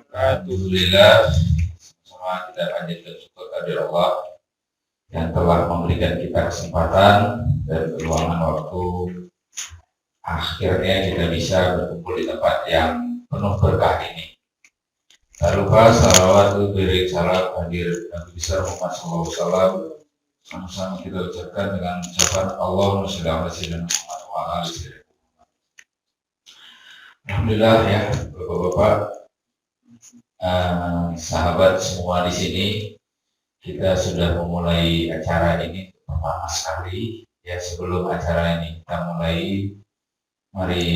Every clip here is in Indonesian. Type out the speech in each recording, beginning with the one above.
Alhamdulillah, semua kita panjatkan syukur kepada Allah yang telah memberikan kita kesempatan dan peluangan waktu. Akhirnya kita bisa berkumpul di tempat yang penuh berkah ini. Tak lupa salawat beri salam hadir Nabi besar Muhammad SAW. Sama-sama kita ucapkan dengan ucapan Allahumma sholli ala sayyidina Muhammad wa ala ali sayyidina Muhammad. Alhamdulillah ya, Bapak-bapak, sahabat semua di sini, kita sudah memulai acara ini pertama sekali. Ya, sebelum acara ini kita mulai, mari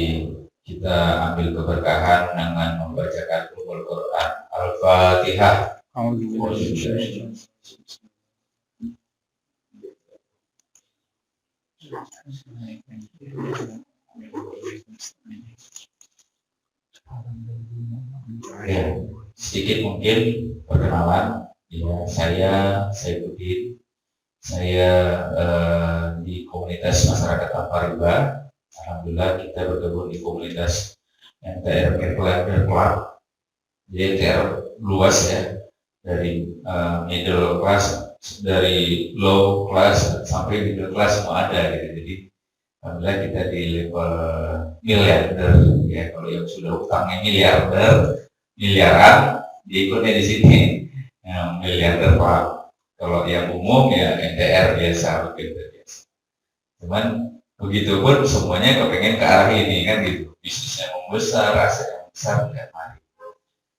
kita ambil keberkahan dengan membacakan Al-Quran. Al-Fatihah. Ya, sedikit mungkin perkenalan. Ya, saya Saifuddin. Saya di komunitas masyarakat Tanpa. Alhamdulillah kita bergabung di komunitas MTR Mirklander Club. Jadi MTR luas ya, dari middle class, dari low class sampai middle class semua ada gitu. Jadi alhamdulillah kita di level miliarder ya, kalau yang sudah utangnya miliaran diikutnya di sini miliarder Pak. Kalau yang umum ya MTR biasa begitu biasa. Cuman begitupun semuanya kepengen ke arah ini kan gitu, bisnisnya membesar, rasa yang besar dan mari.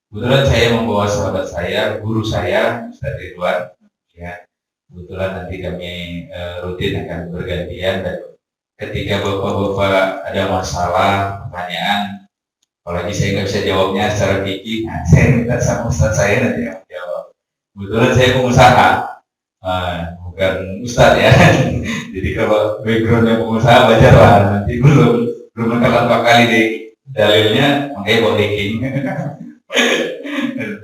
Kebetulan saya membawa sahabat saya, guru saya, Ustaz Ridwan ya. Kebetulan nanti kami rutin akan bergantian, dan ketika bapak-bapak ada masalah, pertanyaan, apalagi saya nggak bisa jawabnya secara fikih, nah, saya minta sama Ustaz saya nanti yang menjawab. Kebetulan saya pengusaha, bukan Ustaz ya. Jadi kalau backgroundnya pengusaha wajar lah, nanti belum berapa kali deh dalilnya, makanya bawa deking.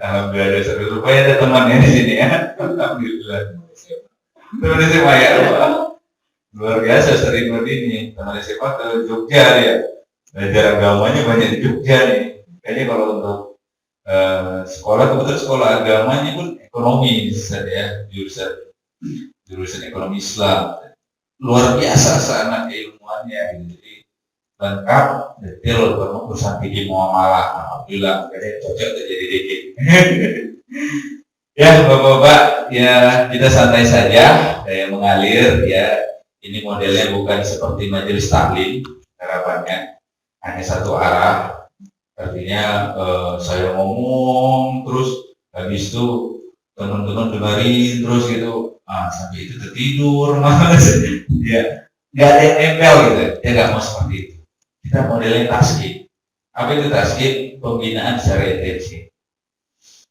Alhamdulillah ada seru, supaya ada temannya di sini ya. Alhamdulillah. Teman SMA ya, luar biasa sering ini. Teman SMA ke Jogja ya, belajar agamanya banyak di Jogja nih. Kayaknya kalau untuk sekolah, kebetulan sekolah agamanya pun ekonomi ya, jurusan ekonomi Islam. Luar biasa anak ilmuannya, jadi lengkap, detail, urusan fikih muamalah. Alhamdulillah, kayaknya cocok jadi dikit. Ya, bapak-bapak, ya kita santai saja, kayak mengalir ya. Ini modelnya bukan seperti majelis taklim, harapannya hanya satu arah. Artinya saya ngomong terus, habis itu teman-teman dengerin terus gitu. Sampai itu tertidur, ya nggak ada yang nempel gitu, ya nggak mau seperti itu. Kita modelnya tasking. Apa itu tasking? Pembinaan secara intensif.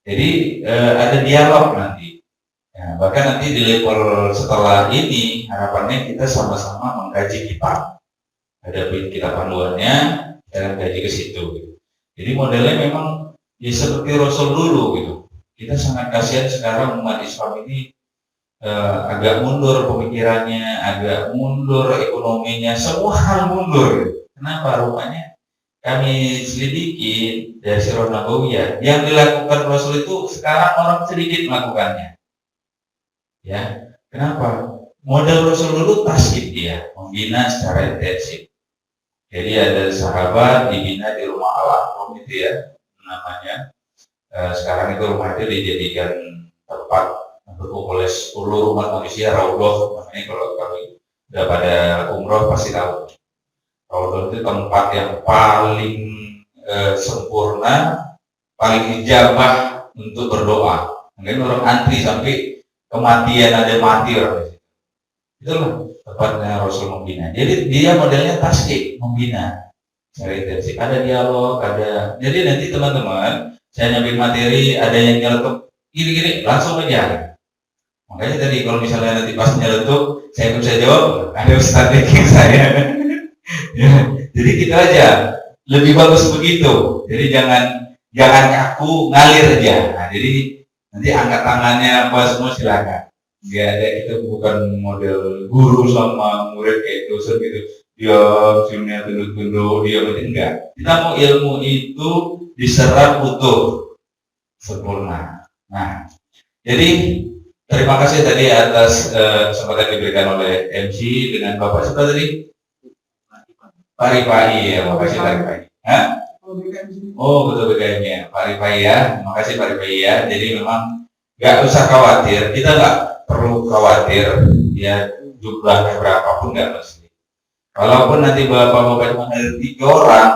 Jadi ada dialog nanti. Ya, bahkan nanti di level setelah ini harapannya kita sama-sama mengkaji kitab. Ada kitab panduannya, kita akan kaji ke situ. Gitu. Jadi modelnya memang ya seperti Rasul dulu gitu. Kita sangat kasihan sekarang umat Islam ini agak mundur pemikirannya, agak mundur ekonominya, semua hal mundur. Kenapa? Rupanya kami selidiki dari Sirah Nabawiyah, yang dilakukan Rasul itu sekarang orang sedikit melakukannya. Ya, kenapa? Model Rasul dulu tasbih dia, membina secara intensif. Jadi ada sahabat dibina di rumah Al-Aqam itu ya namanya. Sekarang itu rumah itu dijadikan tempat berkumpul oleh 10 umat manusia, Raudhah namanya. Kalau udah pada umroh pasti tahu. Raudhah itu tempat yang paling sempurna, paling ijabah untuk berdoa. Mungkin orang antri sampai kematian, ada mati orang di situ. Itulah tempatnya Rasul membina. Jadi dia modelnya tasdik, membina secara intensif. Ada dialog, ada. Jadi nanti teman-teman, saya nyambil materi, ada yang nyeletuk gini-gini, langsung aja. Makanya tadi kalau misalnya nanti pas nyeletuk, saya bisa jawab, ada Ustaz Deking saya. Ya, jadi gitu aja. Lebih bagus begitu. Jadi jangan kaku, ngalir aja. Nah, jadi nanti angkat tangannya apa semua silakan. Nggak ada, itu bukan model guru sama murid kayak dosen gitu. Dia sini tunduk-tunduk, dia enggak. Kita mau ilmu itu diserap utuh. sempurna. Nah, jadi terima kasih tadi atas kesempatan diberikan oleh MC dengan Bapak siapa tadi? Pak Rifai ya, makasih Pak Rifai. Hah? Oh betul BKM-nya, Pak Rifai ya, terima kasih Pak Rifai ya. Jadi memang nggak usah khawatir, kita nggak perlu khawatir ya jumlahnya berapapun nggak mesti. Walaupun nanti bapak-bapak cuma ada 3 orang,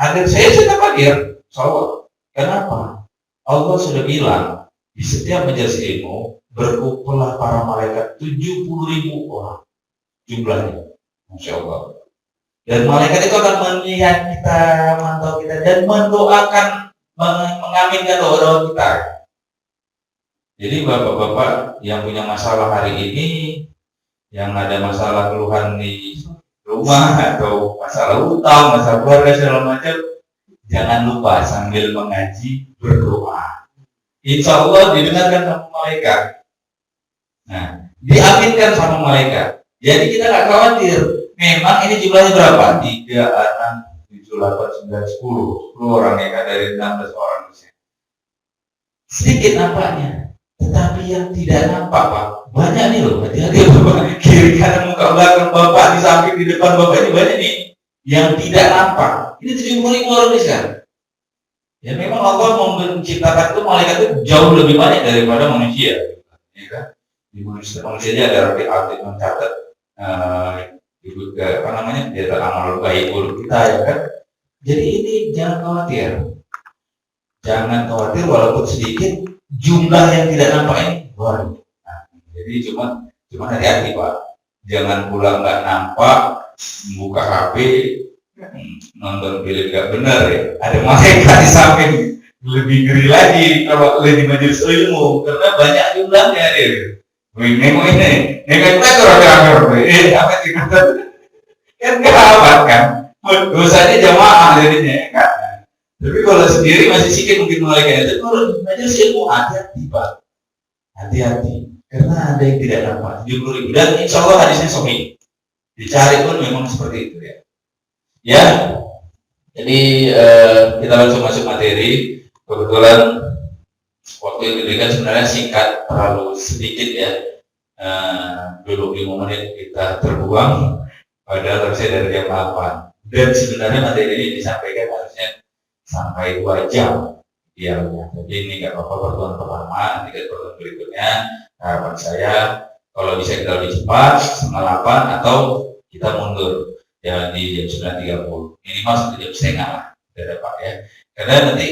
hadir saya sudah hadir. So, kenapa? Allah sudah bilang di setiap majelis ilmu berkumpullah para malaikat 70.000 orang jumlahnya, Masya Allah. Dan malaikat itu akan melihat kita, memantau kita, dan mendoakan, mengaminkan doa-doa kita. Jadi bapak-bapak yang punya masalah hari ini, yang ada masalah keluhan di rumah atau masalah utang, masalah keluarga segala macam, jangan lupa sambil mengaji berdoa. Insya Allah didengarkan sama malaikat. Nah, diaminkan sama malaikat. Jadi kita nggak khawatir. Memang ini jumlahnya berapa? 3, 6, 7, 8, 9, 10 orang ya kan, dari 16 orang misalnya. Sedikit nampaknya, tetapi yang tidak nampak Pak, banyak nih loh. Hati-hati Bapak, kiri kanan muka belakang Bapak, di samping di depan Bapak ini banyak nih yang tidak nampak. Ini 70.000 orang nih sekarang. Ya memang Allah menciptakan itu malaikat itu jauh lebih banyak daripada manusia, ya kan? Di manusia aja ada arti mencatat apa namanya, dia amal baik buruk kita ya kan. Jadi ini jangan khawatir walaupun sedikit jumlah yang tidak nampak ini. Wah, nah, jadi cuma hati-hati Pak, jangan pulang nggak nampak, buka HP nonton film nggak benar ya, ada malaikat di samping, lebih ngeri lagi kalau di majelis ilmu karena banyak jumlahnya ya. Nengok ini, nengok kita rame-rame, apa sih kata? Kan gawat kan, dosanya jamaah jadinya kan. Tapi kalau sendiri masih sedikit mungkin malaikat itu. Kalau majelis ilmu hati-hati Pak, hati-hati, karena ada yang tidak nampak 70.000 dan insya Allah hadisnya sahih. Dicari pun memang seperti itu ya. Ya, jadi kita langsung masuk materi. Kebetulan waktu yang diberikan sebenarnya singkat, terlalu sedikit ya, 25 menit kita terbuang, padahal harusnya dari jam 8. Dan sebenarnya materi ini disampaikan harusnya sampai 2 jam idealnya. Jadi ini nggak apa-apa pertemuan pertama, nanti ke pertemuan berikutnya. Harapan saya kalau bisa kita lebih cepat, setengah 8 atau kita mundur ya di jam 9.30, minimal sampai jam setengah lah, udah dapat ya. Karena nanti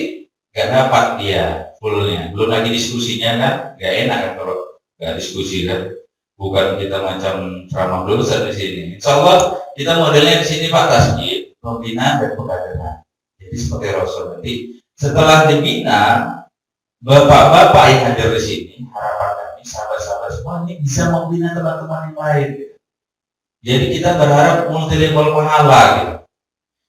nggak dapat dia fullnya, belum lagi diskusinya kan, nggak enak kan kalau nggak diskusi kan, bukan kita macam ceramah dulu di sini. Insya Allah kita modelnya di sini Pak, tasbih, pembinaan dan pengkaderan. Jadi seperti Rasul nanti setelah dibina, bapak-bapak yang hadir di sini, harapan kami sahabat-sahabat semua ini bisa membina teman-teman yang lain. Jadi kita berharap multi level pahala gitu.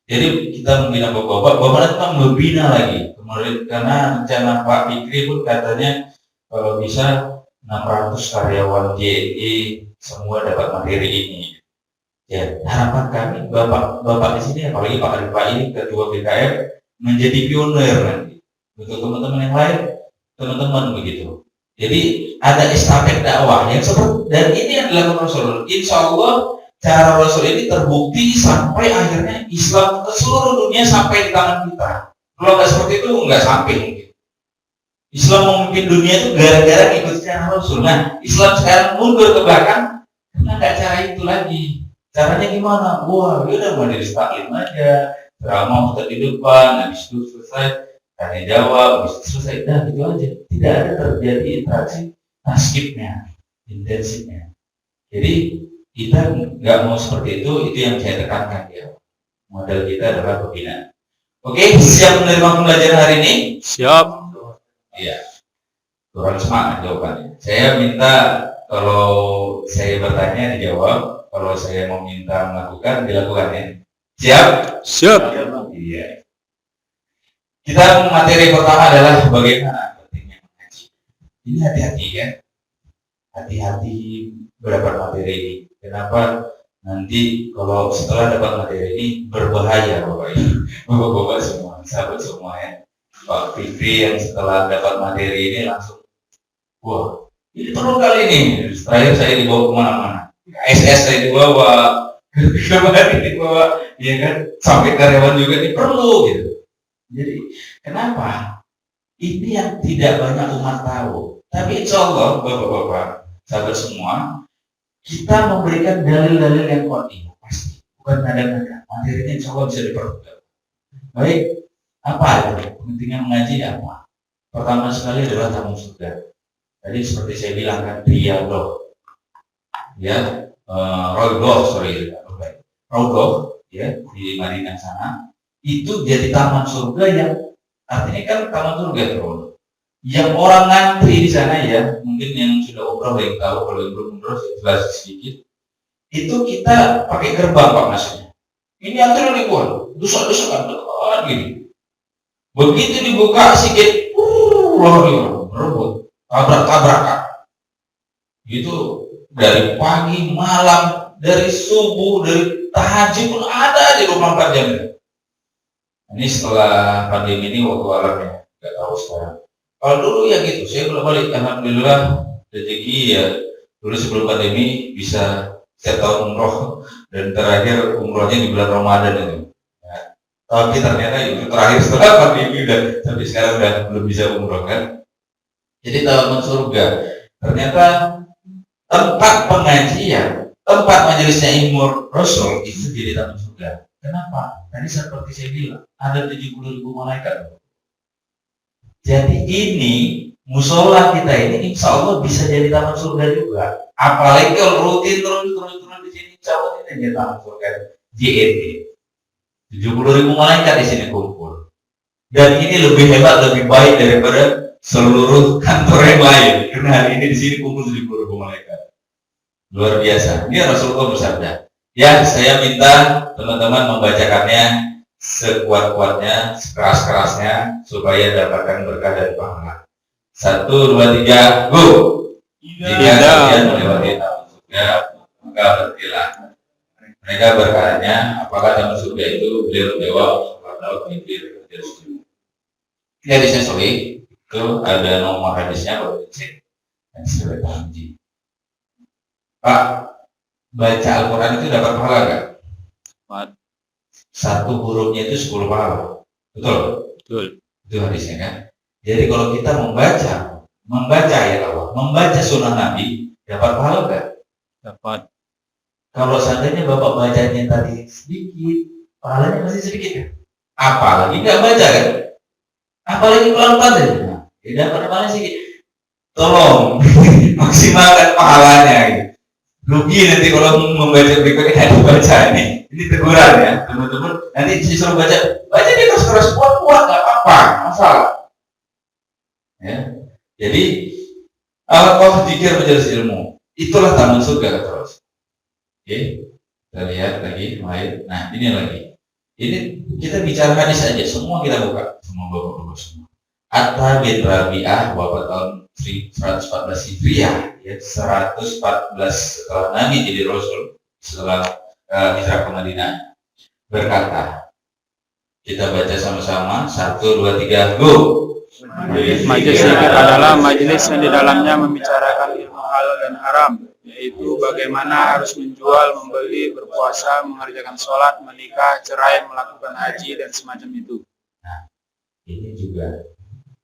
Jadi kita membina bapak-bapak nanti membina lagi. Kemudian karena rencana Pak Fikri pun katanya kalau bisa 600 karyawan JNE semua dapat materi ini. Ya, harapan kami bapak di sini, apalagi Pak Rifai ini ketua BKM, menjadi pionir nanti untuk teman-teman yang lain, teman-teman begitu. Jadi ada estafet dakwah yang seperti, dan ini yang dilakukan Rasul. Insya Allah cara Rasul ini terbukti sampai akhirnya Islam ke seluruh dunia sampai di tangan kita. Kalau nggak seperti itu nggak sampai mungkin. Islam memimpin dunia itu gara-gara ikut cara Rasul. Nah, Islam sekarang mundur ke belakang karena nggak cara itu lagi. Caranya gimana? Wah, udah majelis taklim aja, ceramah di depan, habis itu selesai, tanya jawab, habis itu selesai, dah gitu aja. Tidak ada terjadi interaksi taskipnya, intensifnya. Jadi kita nggak mau seperti itu yang saya tekankan ya. Model kita adalah pembinaan. Oke, siap menerima pembelajaran hari ini? Siap. Iya. Kurang semangat jawabannya. Saya minta kalau saya bertanya dijawab, kalau saya mau minta melakukan dilakukan ya. Siap? Siap. Iya. Kita materi pertama adalah bagaimana pentingnya mengaji. Ini hati-hati ya. Hati-hati berdapat materi ini. Kenapa? Nanti kalau setelah dapat materi ini berbahaya Bapak Ibu, Bapak semua, sahabat semua ya. Pak Fikri yang setelah dapat materi ini langsung, wah, ini perlu kali ini. Terakhir saya dibawa kemana-mana. SS saya dibawa, kemarin dibawa, ya kan, sampai karyawan juga ini perlu gitu. Jadi kenapa? Ini yang tidak banyak umat tahu. Tapi insya Allah, bapak-bapak, sahabat semua, kita memberikan dalil-dalil yang kuat ini pasti, bukan nada-nada. Materinya insya Allah bisa diperlukan. Baik, apa itu? Pentingnya mengaji apa? Pertama sekali adalah tamu surga. Tadi seperti saya bilang kan, Riyadhah, ya, Raudhah, ya, di Madinah sana, itu jadi taman surga yang artinya kan taman surga terus. Yang orang ngantri di sana ya, mungkin yang sudah umroh yang tahu, kalau yang belum umroh saya jelas sedikit. Itu kita pakai gerbang Pak maksudnya. Ini antri ribuan, dosa-dosa kan gini. Begitu dibuka sedikit, berebut, tabrak-tabrakan. Itu dari pagi, malam, dari subuh, dari tahajud pun ada di 24 jam. Ini setelah pandemi ini waktu alamnya, nggak tahu sekarang. Kalau dulu ya gitu, saya belum balik. Alhamdulillah rezeki ya. Dulu sebelum pandemi bisa setiap tahun umroh dan terakhir umrohnya di bulan Ramadan itu. Nah, tapi ternyata itu terakhir setelah pandemi udah sampai sekarang udah belum bisa umroh kan. Jadi taman surga ternyata tempat pengajian, tempat majelisnya Imur Rasul itu jadi taman surga. Kenapa? Tadi seperti saya bilang ada 70.000 malaikat. Jadi ini musola kita ini insya Allah bisa jadi taman surga juga. Apalagi kalau rutin terus di sini, insya Allah ini jadi taman surga. JNT 70.000 malaikat di sini kumpul. Dan ini lebih hebat, lebih baik daripada seluruh kantor yang lain. Karena hari ini di sini kumpul 70.000 malaikat. Luar biasa. Ini Rasulullah bersabda. Ya, saya minta teman-teman membacakannya sekuat-kuatnya, sekeras-kerasnya, supaya dapatkan berkah dan pahala. 1, 2, 3, go! Jika kalian melewati taman surga, maka berhentilah. Mereka bertanya, apakah taman surga itu? Beliau menjawab, ya di sini itu ada nomor hadisnya, baru dicek dan sudah tahji. Pak, baca Al-Quran itu dapat pahala nggak? Satu hurufnya itu 10 pahala. Betul? Betul. Itu hadisnya kan. Jadi kalau kita membaca ayat Allah, membaca sunnah Nabi, dapat pahala nggak? Dapat. Kalau seandainya Bapak bacanya tadi sedikit, pahalanya masih sedikit kan? Apalagi nggak baca kan? Apalagi pelan-pelan ya? Tidak pahala sedikit. Tolong maksimalkan pahalanya. Gitu. Rugi nanti kalau membaca berikutnya nggak dibaca ini. Ini teguran ya, teman-teman. Nanti disuruh baca dia keras-keras, kuat-kuat, nggak apa-apa, masalah. Ya. Jadi Allah pikir majelis ilmu, itulah taman surga terus. Oke, kita lihat lagi, lain. Nah, ini lagi. Ini kita bicara hadis aja, semua kita buka, semua bapak-bapak semua. Atta bin Rabi'ah, wafat tahun 114 Hijriah, ya, 114 setelah Nabi jadi Rasul, setelah hijrah ke Madinah, berkata, kita baca sama-sama, 1, 2, 3, go! Majelis zikir adalah majelis yang di dalamnya membicarakan ilmu halal dan haram, yaitu bagaimana harus menjual, membeli, berpuasa, mengerjakan sholat, menikah, cerai, melakukan haji, dan semacam itu. Nah, ini juga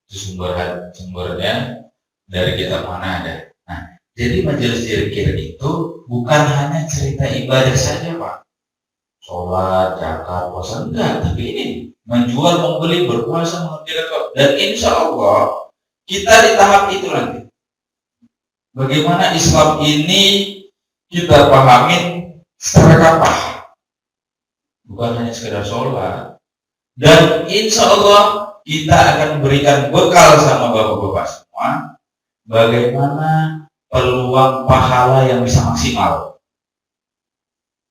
sumbernya dari kitab mana ada. Nah, jadi majelis zikir itu bukan hanya cerita ibadah saja Pak, sholat, zakat, puasa, enggak, tapi ini menjual, membeli, berpuasa, mengerjakan sholat, dan insya Allah kita di tahap itu nanti. Bagaimana Islam ini kita pahamin secara kapah, bukan hanya sekedar sholat, dan insya Allah kita akan berikan bekal sama bapak-bapak semua bagaimana peluang pahala yang bisa maksimal.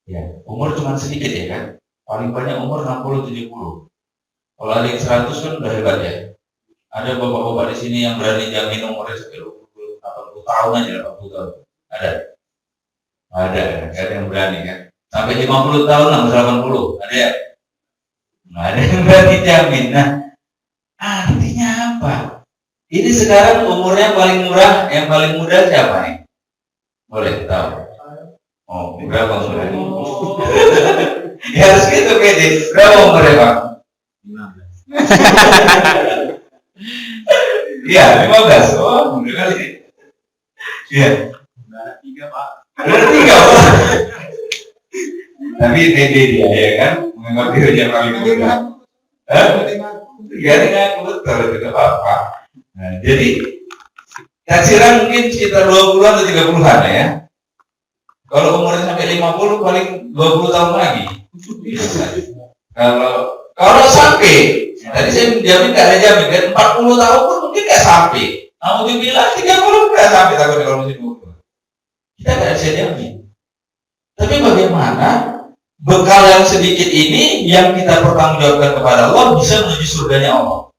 Ya, umur cuma sedikit ya kan, paling banyak umur 60-70. Kalau ada yang 100 kan udah hebat ya. Ada bapak-bapak di sini yang berani jamin umurnya sampai 80 tahun aja, 80 tahun. Ada yang berani kan. Sampai 50 tahun, 80, ada ya? Nggak ada yang berani jamin. Nah, Artinya apa? Ini sekarang umurnya paling murah, yang paling muda siapa nih? Boleh tahu? Oh, berapa umurnya? Ya harus gitu, pede. Berapa umurnya, Pak? 15. Iya, 15. Oh, muda kali. Iya. Ada 3, Pak. Ada 3, Pak. Tapi pede dia, ya kan? Menganggap dirinya paling muda. Hah? Ya, dengan betul, tidak apa-apa. Nah, jadi taksiran mungkin sekitar 20-an atau 30-an ya. Kalau umurnya sampai 50 paling 20 tahun lagi. Kalau sampai, tadi saya menjamin nggak ada jamin kan 40 tahun pun mungkin nggak sampai. Namun dibilang 30 nggak sampai takutnya kalau masih 20. Kita nggak bisa jamin. Tapi bagaimana bekal yang sedikit ini yang kita pertanggungjawabkan kepada Allah bisa menuju surganya Allah?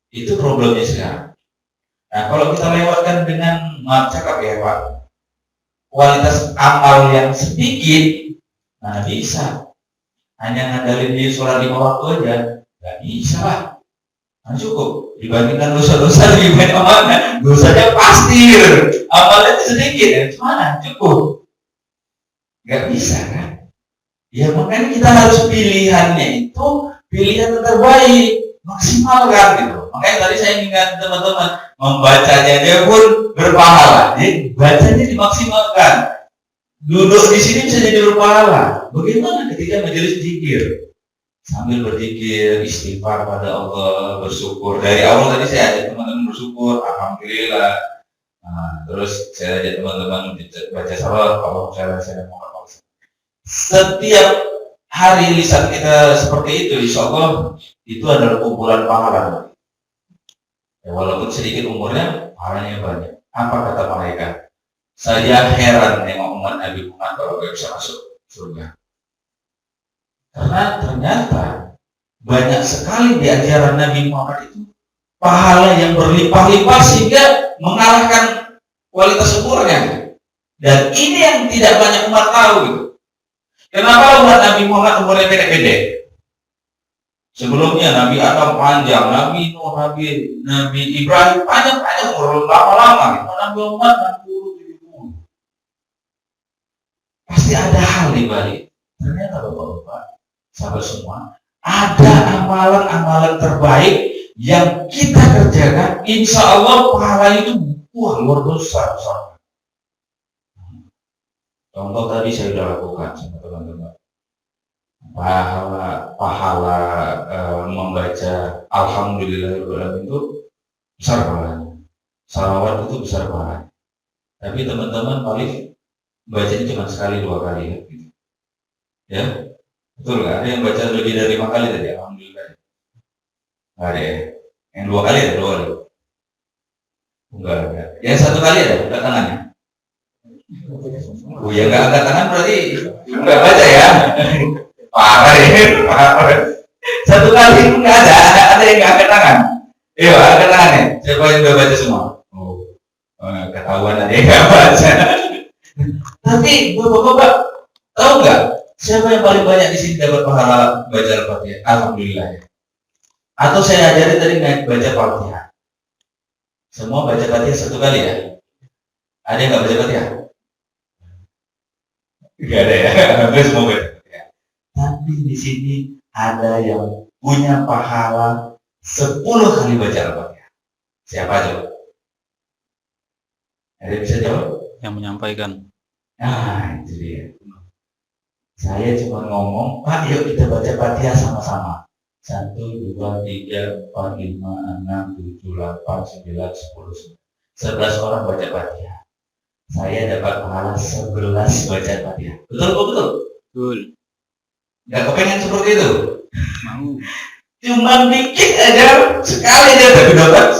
Itu problemnya sekarang. Nah, kalau kita lewatkan dengan maaf cakap ya Pak, kualitas amal yang sedikit, nah bisa. Hanya ngandalin di sholat 5 waktu aja, nggak bisa Pak. Nah, cukup. Dibandingkan dosa-dosa lebih banyak mana? Dosanya pasti, amalnya sedikit, ya mana? Cukup. Nggak bisa kan? Ya makanya kita harus pilihannya itu pilihan terbaik, maksimalkan gitu. Makanya tadi saya ingat teman-teman membacanya dia pun berpahala. Jadi bacanya dimaksimalkan. Duduk di sini bisa jadi berpahala. Bagaimana ketika majelis zikir? Sambil berzikir, istighfar pada Allah, bersyukur. Dari awal tadi saya ajak teman-teman bersyukur, alhamdulillah. Nah, terus saya ajak teman-teman baca salawat, Allah saya mau. Setiap hari lisan kita seperti itu, insya Allah itu adalah kumpulan pahala. Ya, walaupun sedikit umurnya, pahalanya banyak. Apa kata malaikat? Saya heran nengok umat Nabi Muhammad kalau nggak bisa masuk surga. Karena ternyata banyak sekali di ajaran Nabi Muhammad itu pahala yang berlimpah-limpah sehingga mengalahkan kualitas umurnya. Dan ini yang tidak banyak umat tahu gitu. Kenapa umat Nabi Muhammad umurnya pendek-pendek? Sebelumnya Nabi Adam panjang, Nabi Nuh, Nabi Ibrahim panjang-panjang umur lama-lama. Nabi Muhammad 60-70. Pasti ada hal di balik. Ternyata Bapak-bapak, sahabat semua, ada amalan-amalan terbaik yang kita kerjakan, insya Allah pahala itu luar besar. Contoh tadi saya sudah lakukan sama teman-teman. Pahala membaca Alhamdulillah itu besar pahalanya. Salawat itu besar pahalanya. Tapi teman-teman paling bacanya cuma sekali 2 kali ya. Gitu. Ya, betul nggak? Ada yang baca lebih dari 5 kali tadi Alhamdulillah. Nggak ada ya. Yang 2 kali ada 2 kali. Enggak ada. Yang 1 kali ada, angkat tangannya. Oh ya nggak angkat tangan berarti nggak baca ya. Parah ya, parah. 1 kali nggak ada yang nggak angkat tangan. Iya, angkat tangannya. Siapa yang nggak baca semua? Oh, ketahuan ada yang nggak baca. Tapi bapak-bapak tahu nggak siapa yang paling banyak di sini dapat pahala baca Al-Fatihah? Alhamdulillah ya. Atau saya ajari tadi nggak baca Fatihah. Semua baca Fatihah 1 kali ya. Ada yang nggak baca Fatihah? Nggak ada ya. Hampir semua baca Fatihah. Tapi di sini ada yang punya pahala 10 kali baca Al-Fatihah. Siapa coba? Ada yang bisa jawab? Yang menyampaikan. Nah, itu dia. Saya cuma ngomong, Pak, yuk kita baca Fatihah sama-sama. 1, 2, 3, 4, 5, 6, 7, 8, 9, 10, 11 orang baca Fatihah. Saya dapat pahala 11 baca Fatihah. Betul, betul? Betul. Nggak kepengen seperti itu? Mau. Cuma dikit aja, sekali aja tapi dapat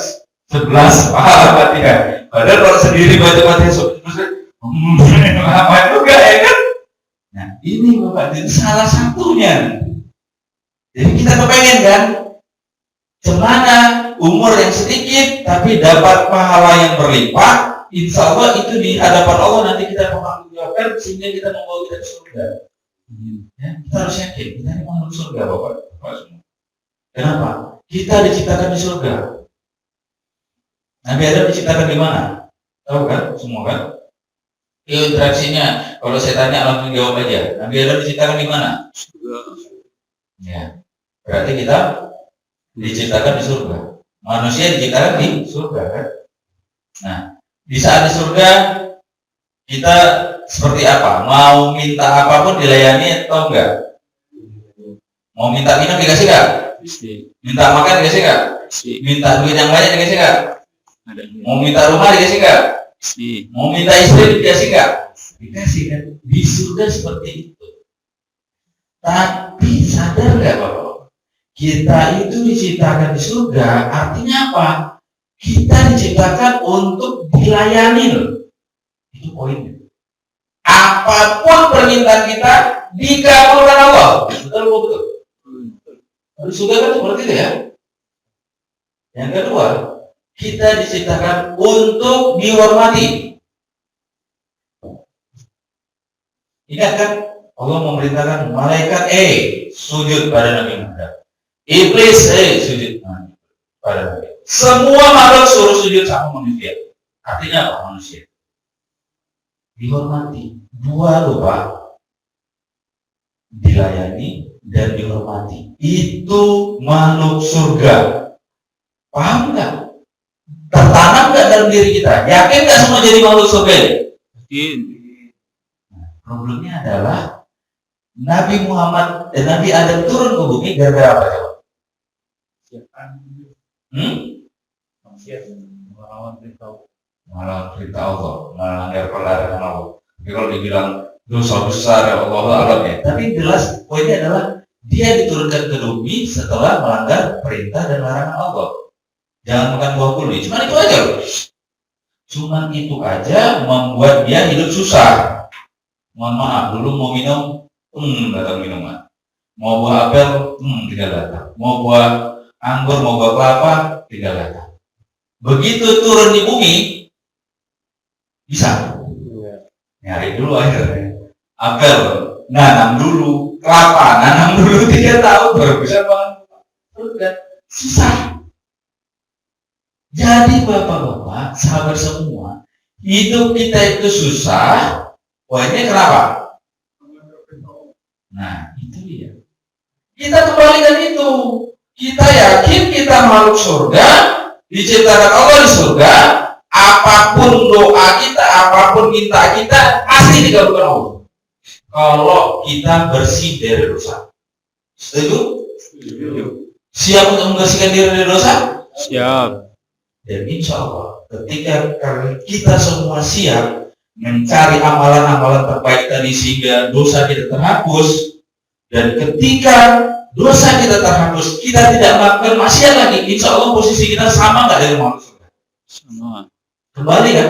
11 pahala Fatihah. Padahal kalau sendiri baca Fatihah 11, apa juga ya kan? Nah, ini Bapak, jadi salah satunya. Jadi kita kepengen kan? Cemana umur yang sedikit tapi dapat pahala yang berlimpah. Insya Allah itu di hadapan Allah nanti kita mempertanggungjawabkan sehingga kita membawa kita ke surga. Ya, kita harus yakin kita ini masuk surga Bapak semua. Kenapa? Kita diciptakan di surga. Nabi Adam diciptakan di mana? Tahu kan? Semua kan? Itu interaksinya. Kalau saya tanya langsung jawab aja. Nabi Adam diciptakan di mana? Surga. Ya. Berarti kita diciptakan di surga. Manusia diciptakan di surga kan? Nah, di saat di surga kita seperti apa? Mau minta apapun dilayani atau enggak? Mau minta minum dikasih enggak? Minta makan dikasih enggak? Minta duit yang banyak dikasih enggak? Mau minta rumah dikasih enggak? Mau minta istri dikasih enggak? Dikasih kan? Di surga seperti itu. Tapi sadar enggak Bapak? Kita itu diciptakan di surga, artinya apa? Kita diciptakan untuk dilayani loh. Itu poinnya. Apapun permintaan kita dikabulkan Allah. Betul. Di surga kan seperti itu ya. Yang kedua, kita diciptakan untuk dihormati. Ingat kan, Allah memerintahkan malaikat sujud pada Nabi Muhammad. Iblis sujud pada Nabi. Semua makhluk suruh sujud sama manusia. Artinya apa manusia? Dihormati. Dua lupa. Dilayani dan dihormati. Itu makhluk surga. Paham nggak? Tertanam nggak dalam diri kita? Yakin nggak semua jadi makhluk surga? Yakin. Problemnya adalah Nabi Muhammad dan Nabi Adam turun ke bumi gara-gara apa coba? Melawan perintah Allah, melanggar pelarangan Allah. Tapi kalau dibilang dosa besar ya Allah alam ya. Tapi jelas poinnya adalah dia diturunkan ke bumi setelah melanggar perintah dan larangan Allah. Jangan makan buah kuldi. Cuma itu aja loh. Cuma itu aja membuat dia hidup susah. Mohon maaf, dulu mau minum, datang minuman. Mau buah apel, tidak datang. Mau buah anggur, mau buah kelapa, tidak datang. Begitu turun di bumi, bisa. Nyari dulu akhirnya. Apel, nanam dulu. Kelapa, nanam dulu 3 tahun baru bisa bangun. Susah. Jadi bapak-bapak, sahabat semua, hidup kita itu susah. Poinnya kenapa? Nah, itu dia. Kita kembalikan itu. Kita yakin kita makhluk surga, diciptakan Allah di surga. Apapun doa kita, apapun minta kita, pasti dikabulkan Allah. Kalau kita bersih dari dosa. Setuju? Siap untuk membersihkan diri dari dosa? Siap. Dan insya Allah, ketika kita semua siap mencari amalan-amalan terbaik tadi sehingga dosa kita terhapus, dan ketika dosa kita terhapus, kita tidak melakukan maksiat lagi, insya Allah posisi kita sama nggak dengan manusia? Sama. Kembali kan?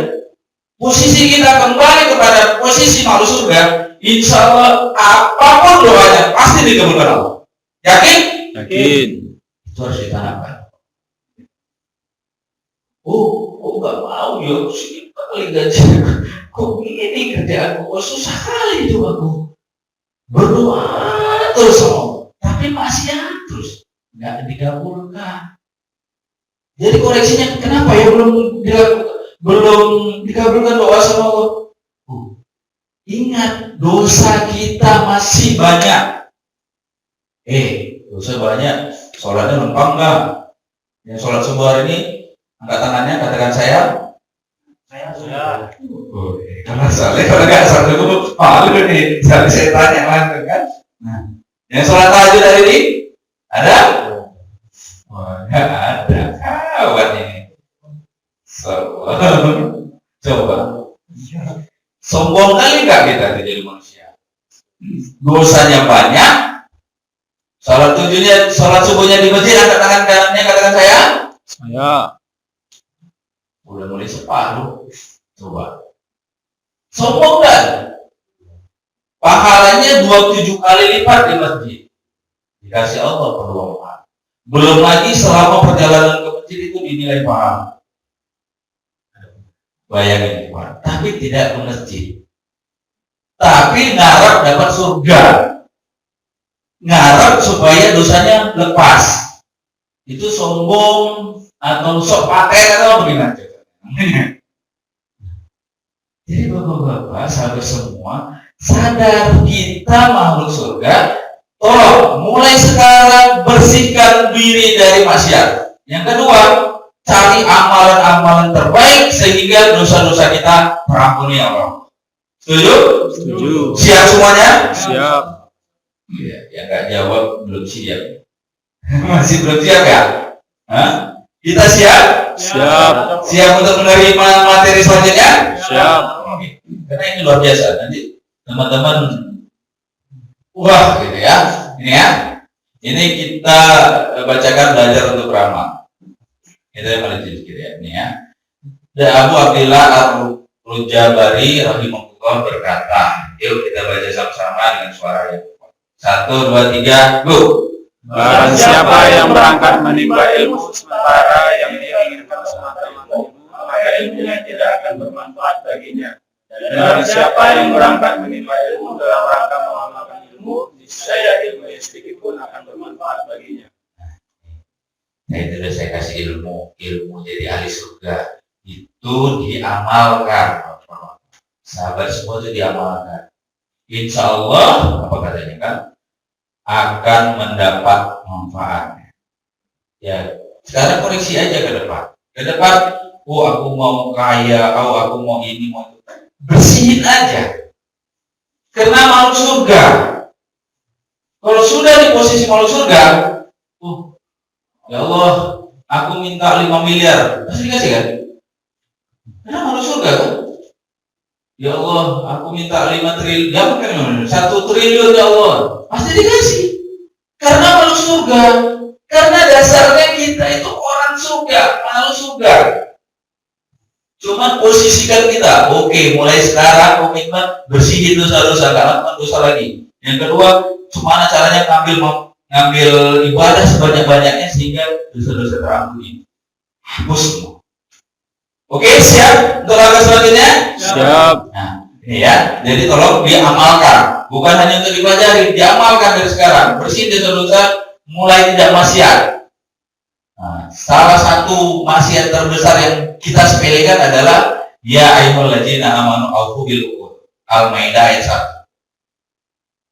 Posisi kita kembali kepada posisi makhluk surga, insya Allah apapun doanya pasti dikabulkan Allah. Yakin? Yakin. Itu harus ditanamkan. Oh nggak mau ya, sedikit kali gaji. Kok ini kerjaanku, susah kali itu aku. Berdoa terus sama Allah, tapi maksiat terus nggak dikabulkan. Jadi koreksinya kenapa ya belum dikabulkan doa sama Allah? Ingat, dosa kita masih banyak. Dosa banyak. Sholatnya lempang nggak? Yang sholat subuh hari ini, angkat tangannya, katakan saya. Karena soalnya kalau nggak sholat subuh, malu nih. Saya tanya langsung kan. Nah, yang sholat tahajud hari ini ada? Nggak ada. Kawan ini. Coba. Sombong kali nggak kita jadi manusia? Dosanya banyak. Sholat subuhnya di masjid, angkat tangan kanannya, katakan saya. Saya. Udah mulai separuh. Coba. Sombong kan? Pahalanya 27 kali lipat di masjid. Dikasih Allah peluang. Belum lagi selama perjalanan ke masjid itu dinilai pahala. Bayangin, tapi tidak ke masjid. Tapi ngarap dapat surga. Ngarap supaya dosanya lepas. itu sombong atau sok paten atau bagaimana? Jadi bapak-bapak, sahabat semua, sadar kita makhluk surga. Tolong mulai sekarang bersihkan diri dari maksiat. Yang kedua, cari amalan-amalan terbaik sehingga dosa-dosa kita terampuni Allah. Setuju? Setuju. Siap semuanya? Siap. Ya, yang nggak jawab belum siap. Masih belum siap ya? Hah? Kita siap? Siap. Siap untuk menerima materi selanjutnya? Siap. Oke. Karena ini luar biasa. Nanti teman-teman, wah gitu ya. Ini ya. Ini kita bacakan belajar untuk beramal. Itu yang paling sedikit ya. Ini ya. Dan Abu Abdillah Ar-Rujabari rahimahullah berkata, yuk kita baca sama-sama dengan suara yang kuat. 1, 2, 3, go. Barang siapa yang berangkat menimba ilmu sementara yang dia inginkan semata-mata ilmu, maka ilmunya tidak akan bermanfaat baginya. Dan barang siapa yang berangkat menimba ilmu dalam rangka mengamalkan ilmu, niscaya ilmu yang sedikit pun akan bermanfaat baginya. Nah itu udah saya kasih ilmu jadi ahli surga itu diamalkan. Sahabat semua itu diamalkan. Insya Allah apa katanya kan akan mendapat manfaatnya. Ya sekarang koreksi aja ke depan. Ke depan, oh aku mau kaya, oh aku mau ini mau itu. Bersihin aja. Karena makhluk surga. Kalau sudah di posisi makhluk surga, ya Allah, aku minta 5 miliar. Pasti dikasih kan? Karena makhluk surga kan? Ya Allah, aku minta 5 triliun. Jangan kan 1 triliun ya Allah. Pasti dikasih. Karena makhluk surga. Karena dasarnya kita itu orang surga, makhluk surga. Cuma posisikan kita, oke, mulai sekarang komitmen bersihin dosa-dosa, gak lakukan dosa lagi. Yang kedua, gimana caranya ngambil ibadah sebanyak-banyaknya sehingga dosa-dosa terampuni. Hapus semua. Oke, siap untuk langkah selanjutnya? Siap. Nah, ini ya. Jadi tolong diamalkan. Bukan hanya untuk dipelajari, diamalkan dari sekarang. Bersihin dosa-dosa, mulai tidak maksiat. Nah, salah satu maksiat terbesar yang kita sepelekan adalah ya ayyuhalladzina amanu aufu bil uqud. Al-Maidah ayat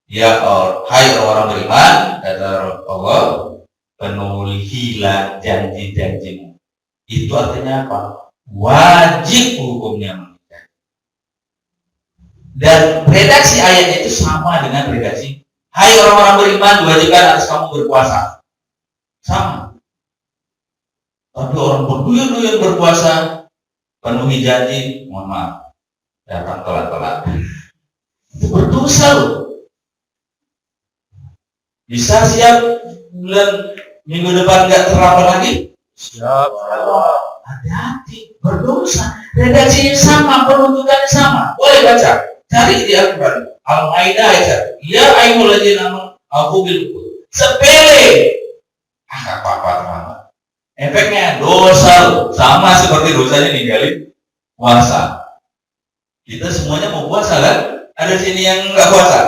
1. Ya hai orang beriman, kata Allah, penuhilah janji-janjimu. Itu artinya apa? Wajib hukumnya menikah. Dan redaksi ayatnya itu sama dengan redaksi hai orang-orang beriman, diwajibkan atas kamu berpuasa. Sama. Tapi orang berduyun-duyun berpuasa, penuhi janji, mohon maaf, datang telat-telat. Itu berdosa loh. Bisa siap bulan minggu depan nggak terlambat lagi? Siap. Hati-hati, berdosa. Redaksinya sama, penuntutannya sama. Boleh baca, cari di Al-Quran. Al-Maidah ayat 1. Ya ayyuhalladzina amanu aufu bil uqud. Sepele. Apa-apa teman-teman. Efeknya dosa sama seperti dosanya ninggalin puasa. Kita semuanya mau puasa kan? Ada sini yang nggak puasa.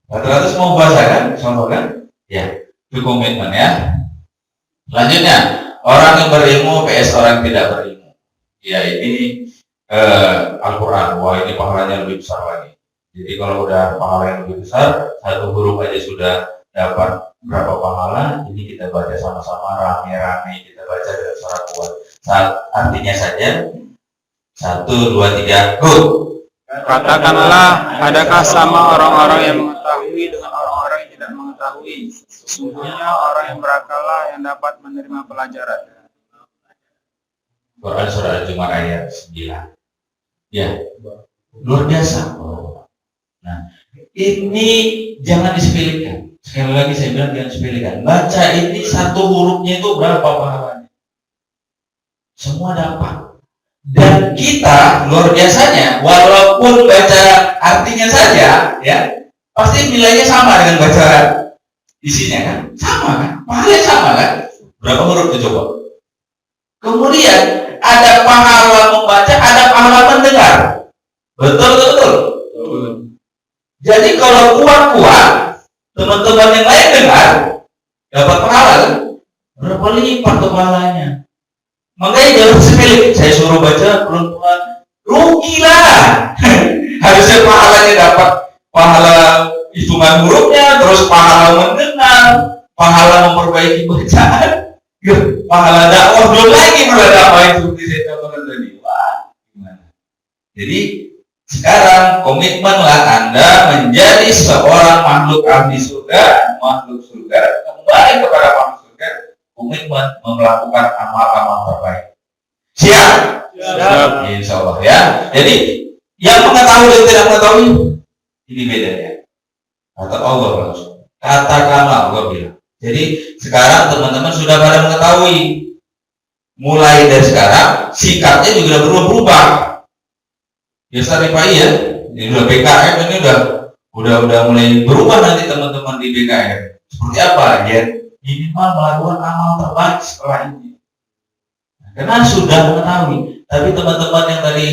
Rata-rata semua puasa kan? Contoh kan? Ya, itu komitmen ya. Selanjutnya, orang yang berilmu vs orang yang tidak berilmu. Ya ini Al-Quran. Wah ini pahalanya lebih besar lagi. Jadi kalau udah pahala yang lebih besar, 1 huruf aja sudah dapat berapa pahala. Ini kita baca sama-sama rame-rame, kita baca dengan suara kuat. Artinya saja 1, 2, 3, go. Katakanlah, adakah sama orang-orang yang mengetahui dengan orang-orang yang tidak mengetahui? Sesungguhnya orang yang berakallah yang dapat menerima pelajaran. Quran surah Al-Jumu'ah ayat 9. Ya, luar biasa. Nah, ini jangan disepelekan. Sekali lagi saya bilang jangan sepelekan. Baca ini 1 hurufnya itu berapa pahalanya? Semua dapat. Dan kita luar biasanya, walaupun baca artinya saja, ya pasti nilainya sama dengan baca isinya kan? Sama kan? Pahalanya sama kan? Berapa huruf itu coba? Kemudian ada pahala membaca, ada pahala mendengar. Betul. Jadi kalau kuat-kuat teman-teman yang lain dengar dapat pahala kan? berapa lipat pahalanya. Makanya jangan sepele, saya suruh baca pelan-pelan, rugi lah. Harusnya pahalanya dapat pahala hitungan hurufnya, terus pahala mendengar, pahala memperbaiki bacaan, pahala dakwah, belum lagi pahala dakwah itu saya contohkan tadi. Wah, gimana? Jadi sekarang komitmenlah Anda menjadi seorang makhluk ahli surga, makhluk surga, kembali kepada makhluk surga, komitmen melakukan amal-amal terbaik. Siap? Siap. Insya Allah ya. Jadi yang mengetahui dan tidak mengetahui, ini bedanya. Kata Allah langsung. Katakanlah, Allah bilang. Jadi sekarang teman-teman sudah pada mengetahui. Mulai dari sekarang sikapnya juga berubah. Ya Ripai ya. Ini udah BKM, ini udah mulai berubah nanti teman-teman di BKM. Seperti apa? Ya minimal melakukan amal terbaik setelah ini. Karena sudah mengetahui. Tapi teman-teman yang tadi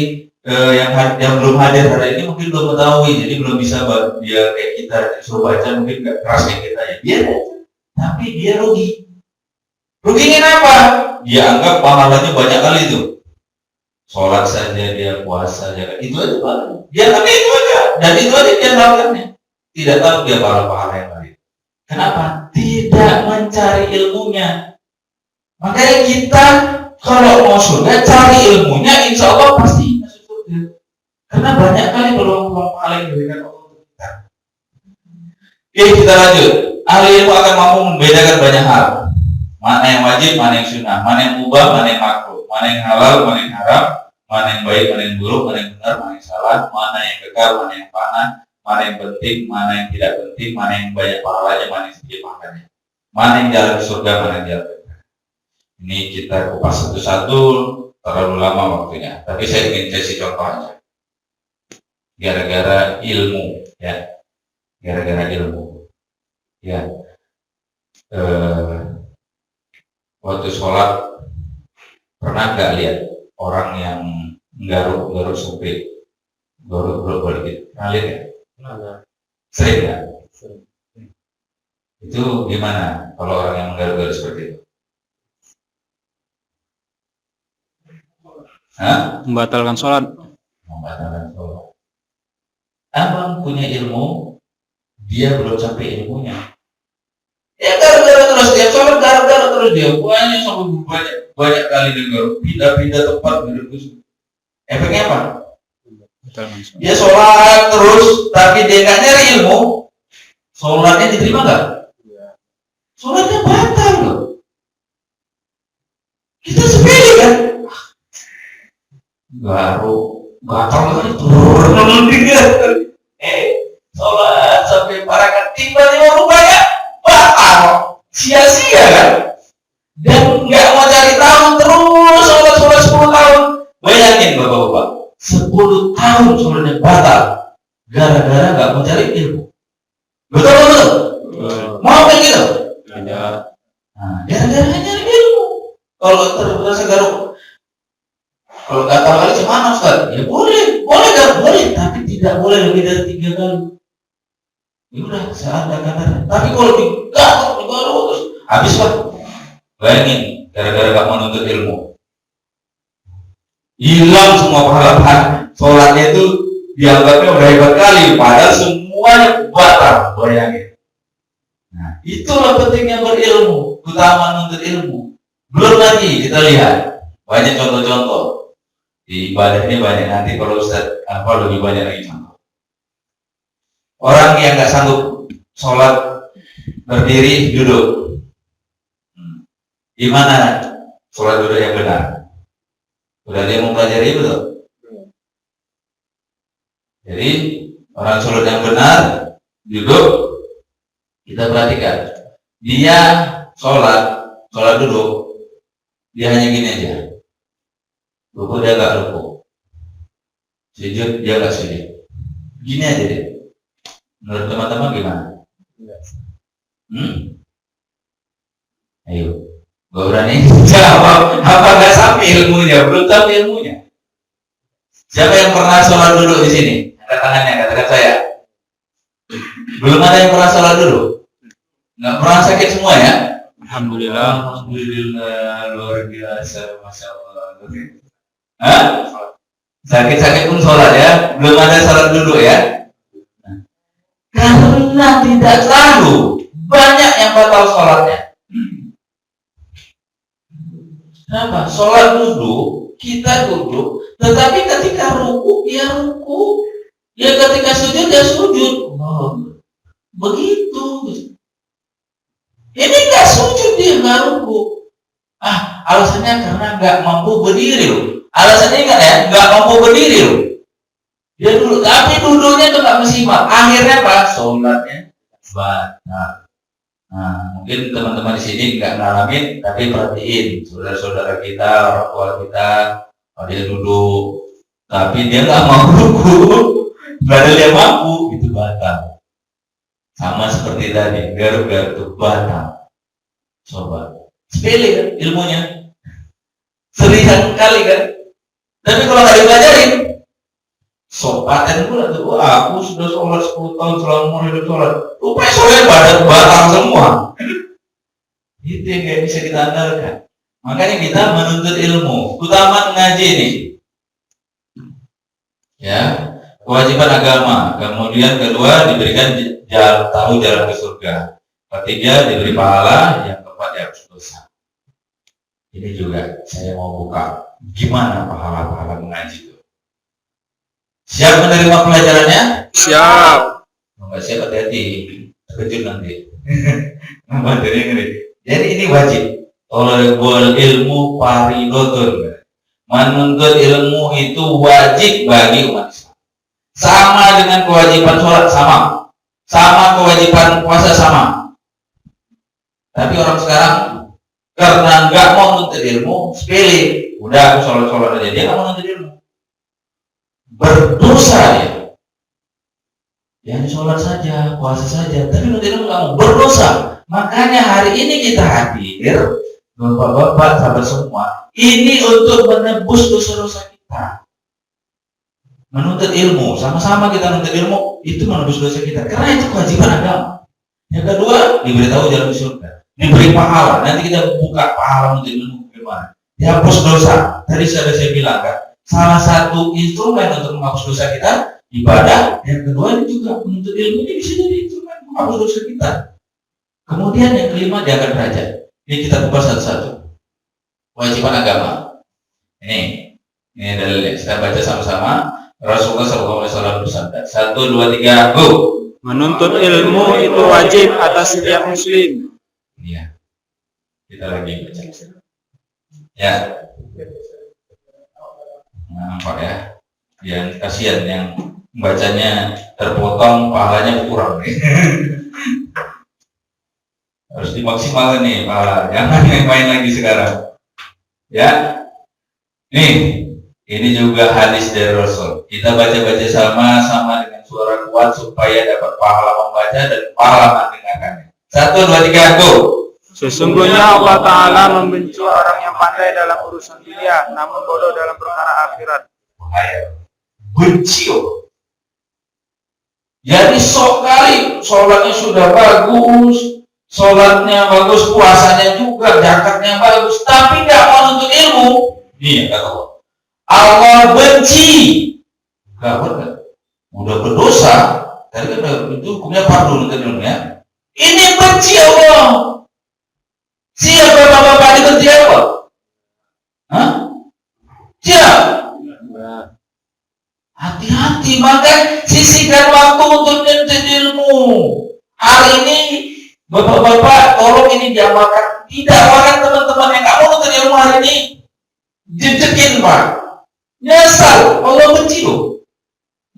yang belum hadir hari ini mungkin belum mengetahui, jadi belum bisa dia kayak kita suruh baca, mungkin nggak keras kayak kita ya. Dia tapi dia rugi. Ruginya apa? Dia anggap pahalanya banyak kali tuh. Sholat saja dia, puasa saja, itu aja pahala. Dia kan itu aja, dan itu aja dia lakukannya. Tidak tahu dia pahala yang lain. Kenapa? Tidak mencari ilmunya. Makanya kita kalau mau surga cari ilmunya, insya Allah pasti masuk surga. Karena banyak kali peluang-peluang pahala yang diberikan Allah untuk kita. Oke, kita lanjut. Ahli ilmu akan mampu membedakan banyak hal. Mana yang wajib, mana yang sunnah, mana yang mubah, mana yang makruh, mana yang halal, mana yang haram, mana yang baik, mana yang buruk, mana yang benar, mana yang salah, mana yang kekal, mana yang fana, mana yang penting, mana yang tidak penting, mana yang banyak pahalanya, mana yang sedikit pahalanya, mana yang jalan ke surga, mana yang jalan ke neraka. Ini kita kupas satu-satu, terlalu lama waktunya. Tapi saya ingin kasih contoh aja. Gara-gara ilmu, ya. Gara-gara ilmu, ya. Waktu sholat pernah nggak lihat orang yang garuk supir, garuk gitu? Pernah lihat ya? Sering nggak? Itu gimana kalau orang yang menggaruk-garuk seperti itu? Hah? Membatalkan sholat. Membatalkan sholat. Abang punya ilmu, dia belum sampai ilmunya. Ya garuk-garuk terus, dia sholat garuk-garuk terus dia. Banyak sampai banyak kali dia garuk, pindah-pindah tempat garuk terus. Efeknya apa? Dia sholat terus, tapi dia nggak nyari ilmu. Sholatnya diterima nggak? Sholatnya batal loh. Kita sepele kan? Garuk, batal kan itu. Sholat sampai parakat tiba-tiba rupanya batal, sia-sia kan? Dan nggak mau cari tahu terus sholat 10 tahun. Bayangin bapak-bapak, 10 tahun sholatnya batal gara-gara nggak mau cari ilmu. Betul? Mau kayak gitu? Tidak. Nah, gara-gara nyari ilmu. Kalau terasa garuk, kalau nggak tahu kali gimana Ustaz? Ya boleh nggak boleh, tapi tidak boleh lebih dari 3 kali. Ya udah, seadanya. Tapi kalau digaruk terus habis Pak. Bayangin, gara-gara gak menuntut ilmu, hilang semua pahala. Sholatnya itu dianggapnya udah hebat kali, padahal semuanya batal. Bayangin. Nah, itulah pentingnya berilmu, utama menuntut ilmu. Belum lagi kita lihat banyak contoh-contoh di ibadah ini banyak. Nanti kalau Ustaz lebih banyak lagi contoh. Orang yang nggak sanggup sholat berdiri duduk. Gimana sholat duduk yang benar? Udah dia mempelajari betul? Jadi orang sholat yang benar duduk, kita perhatikan dia sholat duduk, dia hanya gini aja. Ruku dia nggak ruku, sujud dia nggak sujud, gini aja deh. Menurut teman-teman gimana? Ayo, gak berani jawab. Apa nggak sampai ilmunya? Belum sampai ilmunya. Siapa yang pernah sholat duduk di sini? Angkat tangannya, katakan saya. Belum ada yang pernah sholat duduk? Nggak pernah sakit semua ya? Alhamdulillah. Alhamdulillah, luar biasa, masya Allah. Hah? Sakit-sakit pun sholat ya, belum ada sholat duduk ya. Karena tidak selalu banyak yang batal sholatnya. Kenapa? Sholat duduk, kita duduk, tetapi ketika ruku, ya ruku. Ya ketika sujud, ya sujud. Oh, begitu. Ini nggak sujud dia, nggak ruku. Alasannya karena nggak mampu berdiri loh. Alasannya nggak mampu berdiri loh. Dia duduk, tapi duduknya itu nggak maksimal. Akhirnya apa? Sholatnya batal. Nah, mungkin teman-teman di sini nggak ngalamin, tapi perhatiin saudara-saudara kita, orang tua kita, kalau dia duduk, tapi dia nggak mau ruku, padahal dia mampu, itu batal. Sama seperti tadi, garuk-garuk itu batal. Coba, sepele kan ilmunya, sering kali kan. Tapi kalau nggak dipelajarin, paten pula tuh, aku sudah sholat 10 tahun selama hidup sholat. Rupanya sholat batal semua. Itu yang nggak bisa kita andalkan. Makanya kita menuntut ilmu, utama ngaji ini. Ya, kewajiban agama. Kemudian kedua diberikan tahu jalan ke surga. Ketiga diberi pahala. Yang keempat dihapus dosa. Ini juga saya mau buka. Gimana pahala-pahala mengaji itu? Siap menerima pelajarannya? Siap. Enggak siap, hati-hati, terkejut nanti. Jadi ini wajib. Thalabul ilmu fardhotun. Menuntut ilmu itu wajib bagi umat Islam. Sama dengan kewajiban sholat, sama kewajiban puasa, sama. Tapi orang sekarang karena nggak mau menuntut ilmu, sepele. Udah aku sholat aja, dia nggak mau menuntut ilmu. Berdosa ya. Yang sholat saja, puasa saja, tapi menuntut ilmu nggak mau, berdosa. Makanya hari ini kita hadir, bapak-bapak, sahabat semua, ini untuk menebus dosa-dosa kita. Menuntut ilmu, sama-sama kita menuntut ilmu, itu menebus dosa kita. Karena itu kewajiban agama. Yang kedua, diberitahu jalan ke surga, diberi pahala. Nanti kita buka pahala menuntut ilmu bagaimana. Dihapus dosa. Tadi sudah saya bilang kan, salah satu instrumen untuk menghapus dosa kita ibadah. Yang kedua ini juga menuntut ilmu ini bisa jadi instrumen menghapus dosa kita. Kemudian yang kelima, jaga derajat. Ini kita buka satu-satu. Kewajiban agama. Ini dalilnya. Kita baca sama-sama. Rasulullah SAW bersabda. 1, 2, 3, go. Menuntut ilmu itu wajib atas setiap muslim. Iya. Kita lagi baca. Ya. Nampak ya. Yang kasihan yang bacanya terpotong, pahalanya kurang nih. Harus dimaksimalkan nih pahala, jangan main lagi sekarang. Ya. Nih, ini juga hadis dari Rasul. Kita baca-baca sama-sama dengan suara kuat supaya dapat pahala membaca dan pahala mendengarkannya. 1, 2, 3, go. Sesungguhnya Allah Ta'ala membenci orang yang pandai dalam urusan dunia, namun bodoh dalam perkara akhirat. Bahaya. Benci. Jadi sok kali sholatnya sudah bagus, sholatnya bagus, puasanya juga, zakatnya bagus, tapi nggak mau nuntut ilmu. Iya kata Allah. Allah benci. Gak benar. Udah berdosa. Tadi kan itu hukumnya fardu nuntut ilmu ya. Ini benci Allah. Siapa bapak-bapak dibenci Allah? Hah? Siapa? Hati-hati, maka sisihkan waktu untuk menuntut ilmu. Hari ini bapak-bapak, tolong ini diamalkan. Tidak, bahkan teman-teman yang nggak mau menuntut ilmu hari ini jejekin Pak. Nyesal, Allah benci loh.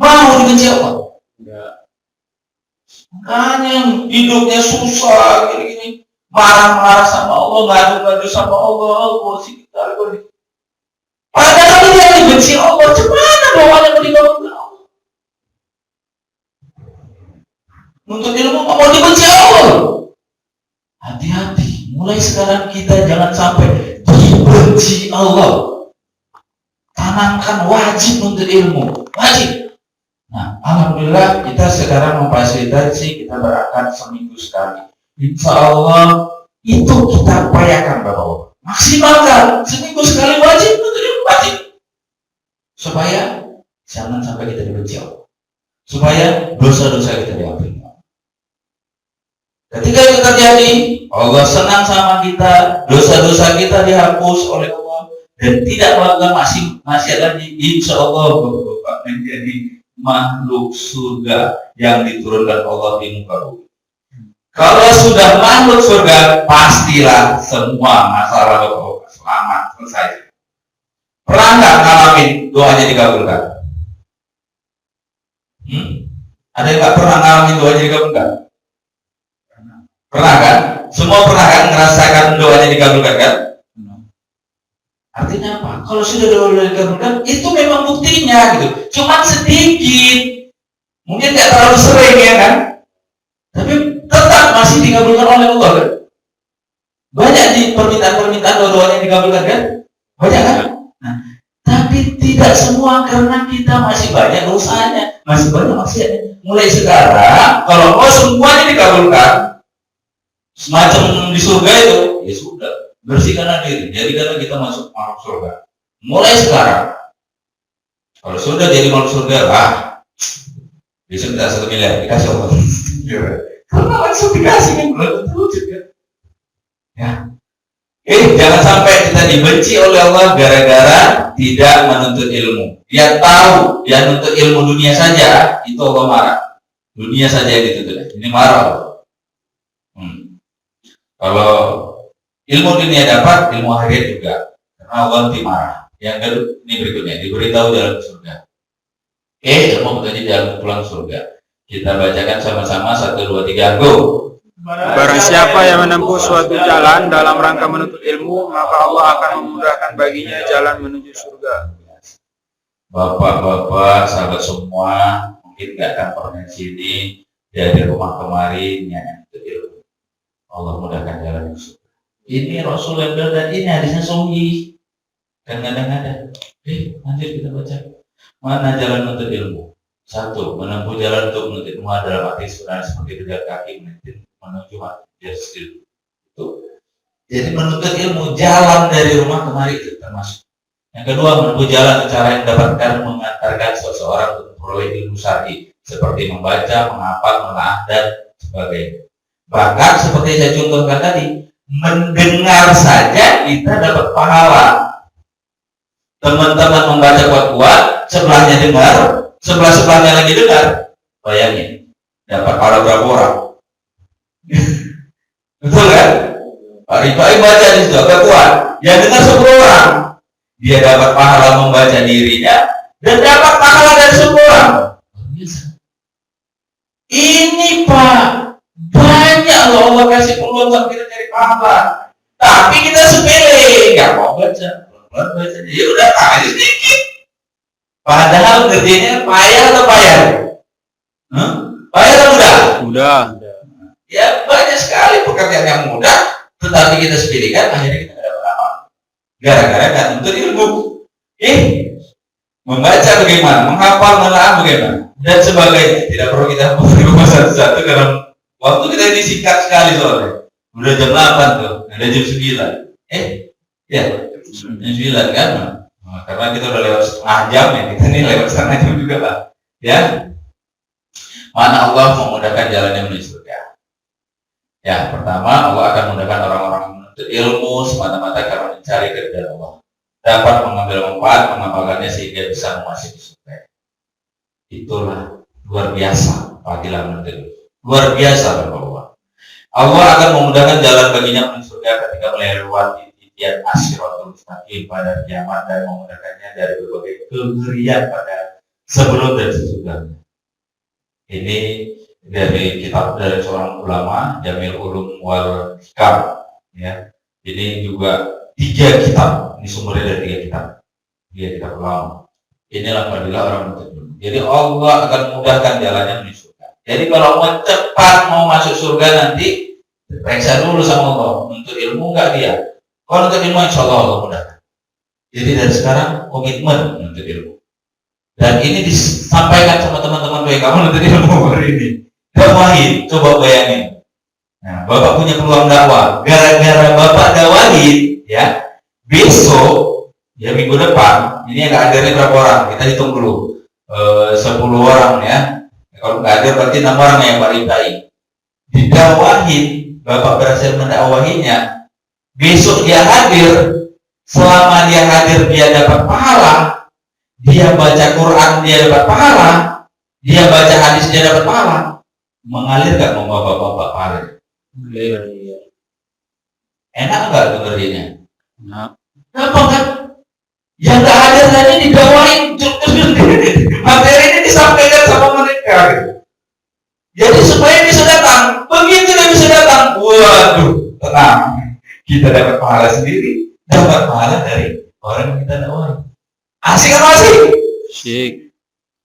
Mau dibenci Allah? Enggak. Makanya hidupnya susah, gini-gini, marah-marah sama Allah, ngadu-ngadu sama Allah sih kita. Padahal dia dibenci Allah, gimana doanya mau dibawa ke Allah? Nuntut ilmu mau dibenci Allah. Hati-hati, mulai sekarang kita jangan sampai dibenci Allah. Tanamkan wajib nuntut ilmu, wajib. Nah, alhamdulillah kita sekarang memfasilitasi kita berangkat seminggu sekali. Insya Allah Itu kita upayakan Bapak-Bapak. Maksimalkan seminggu sekali wajib menuntut ilmu wajib. Supaya jangan sampai kita dibenci Allah. Supaya dosa-dosa kita diampuni. Ketika itu terjadi, Allah senang sama kita, dosa-dosa kita dihapus oleh Allah dan tidak melakukan maksiat lagi. Insya Allah Bapak menjadi makhluk surga yang diturunkan Allah di muka bumi. Kalau sudah makhluk surga, pastilah semua masalah Bapak selamat selesai. Pernah nggak ngalamin doanya dikabulkan? Ada yang nggak pernah ngalamin doanya dikabulkan? Pernah kan? Semua pernah kan ngerasakan doanya dikabulkan kan? Artinya apa? Kalau sudah doanya dikabulkan, itu memang buktinya gitu. Cuma sedikit, mungkin nggak terlalu sering ya kan? Tapi tetap masih dikabulkan oleh Allah kan? Banyak di permintaan-permintaan doanya dikabulkan kan? Banyak kan? Nah, tapi tidak semua karena kita masih banyak dosanya, masih banyak maksiatnya. Mulai sekarang, kalau mau semuanya dikabulkan, semacam di surga itu, ya sudah, bersihkanlah diri, jadikanlah kita masuk surga. Mulai sekarang, kalau sudah jadi masuk surga lah, besok kita 1 miliar dikasih Allah. Karena langsung dikasih kan, belum tentu juga. Ya, jangan sampai kita dibenci oleh Allah gara-gara tidak menuntut ilmu. Dia tahu, dia menuntut ilmu dunia saja, itu Allah marah. Dunia saja yang dituntut, ini marah Allah. Kalau ilmu dunia dapat, ilmu akhirat juga. Karena Allah nanti marah. Yang kedua, ini berikutnya, diberitahu jalan surga. Ilmu betulnya jalan pulang surga. Kita bacakan sama-sama 1, 2, 3, go. Barang siapa yang menempuh suatu jalan dalam rangka menuntut ilmu, maka Allah akan memudahkan baginya jalan menuju surga. Bapak-bapak, sahabat semua, mungkin nggak akan pernah sini dari rumah kemarin yang menuntut ilmu. Allah mudahkan jalan ke surga. Ini Rasul yang bilang dan ini hadisnya sahih. Kadang-kadang ada. Lanjut kita baca. Mana jalan menuntut ilmu? 1. Menempuh jalan untuk menuntut ilmu adalah arti sebenarnya seperti berjalan kaki menuju mati. Itu. Jadi menuntut ilmu jalan dari rumah kemari itu termasuk. Yang kedua, menempuh jalan cara yang mendapatkan mengantarkan seseorang untuk memperoleh ilmu syar'i seperti membaca, menghafal, menelaah dan sebagainya. Bahkan seperti saya contohkan tadi, mendengar saja kita dapat pahala. Teman-teman membaca kuat-kuat, sebelahnya dengar, sebelah-sebelahnya lagi dengar. Bayangin, dapat pahala berapa orang? Betul kan? Pak Rifa'i baca di situ agak kuat, yang dengar 10 orang. Dia dapat pahala membaca dirinya dan dapat pahala dari 10 orang. Ini Pak, banyak loh Allah kasih peluang buat kita cari pahala. Tapi kita sepele, nggak mau baca. Ya udah aja sedikit. Padahal kerjanya payah atau payah? Payah atau mudah? Mudah. Ya banyak sekali pekerjaan yang mudah, tetapi kita sepelekan, akhirnya kita nggak dapat apa. Gara-gara nggak nuntut ilmu. Membaca bagaimana, menghafal, menelaah bagaimana, dan sebagainya. Tidak perlu kita berubah satu-satu karena waktu kita ini singkat sekali soalnya. Udah jam 8 tuh, ada jam 9. Ya, jam 9 kan? Nah, karena kita udah lewat setengah jam ya, kita ini lewat setengah jam juga lah. Ya, mana Allah memudahkan jalannya menuju surga. Ya, pertama Allah akan memudahkan orang-orang menuntut ilmu semata-mata karena mencari keridhaan Allah. Dapat mengambil manfaat, mengamalkannya sehingga bisa memasuki surga. Itulah luar biasa panggilan menuntut ilmu. Luar biasa Bapak-Bapak. Allah akan memudahkan jalan baginya menuju surga ketika melewati titian Asyiratul Mustaqim pada kiamat dan memudahkannya dari berbagai kengerian pada sebelum dan sesudahnya. Ini dari kitab dari seorang ulama Jamil Ulum wal Hikam. Ya, ini juga 3 kitab. Ini sumbernya dari 3 kitab. 3 kitab ulama. Inilah fadilah orang menuntut ilmu. Jadi Allah akan mudahkan jalannya menuju surga. Jadi kalau mau cepat mau masuk surga nanti periksa dulu sama Allah. Menuntut ilmu enggak dia? Kalau menuntut ilmu insya Allah mudahkan. Jadi dari sekarang komitmen menuntut ilmu. Dan ini disampaikan sama teman-teman kamu menuntut ilmu hari ini. Wahid, coba bayangin. Nah, Bapak punya peluang dakwah. Gara-gara Bapak dakwahin, ya, besok, ya minggu depan, ini yang nggak hadirnya berapa orang? Kita hitung dulu. 10 orang ya. Kalau nggak ada berarti 6 orang yang Pak Rintai. Didakwahin, Bapak berhasil mendakwahinya. Besok dia hadir. Selama dia hadir dia dapat pahala. Dia baca Quran dia dapat pahala. Dia baca hadis dia dapat pahala. Mengalir nggak mau Bapak pahala? Iya. Enak nggak dengerinnya? Nah, Kenapa kan? Yang nggak hadir tadi didakwain, materi ini disampaikan sama mereka. Jadi supaya bisa datang, begitu dia bisa datang, waduh, tenang, kita dapat pahala sendiri, dapat pahala dari orang yang kita dakwain. Asik kan asik? Syik.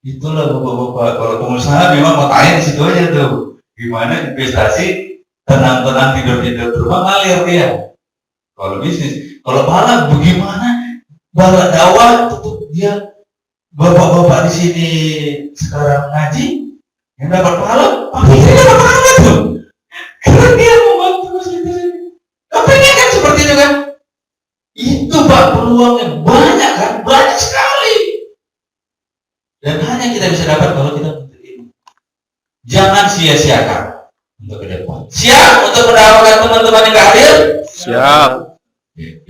Itulah bapak-bapak, kalau pengusaha memang mau tanya di situ aja tuh, gimana investasi tenang-tenang tidur-tidur rumah ngalir dia. Kalau bisnis, kalau pahala bagaimana? Bala dakwah tutup dia. Bapak-bapak di sini sekarang ngaji, yang dapat pahala, tapi dia dapat pahala tuh. Karena dia membantu masjid ini. Kepengen kan seperti itu kan? Itu Pak peluangnya banyak kan? Banyak sekali. Dan hanya kita bisa dapat kalau kita menuntut ilmu. Jangan sia-siakan untuk ke depan. Siap untuk mendapatkan teman-teman yang hadir? Siap.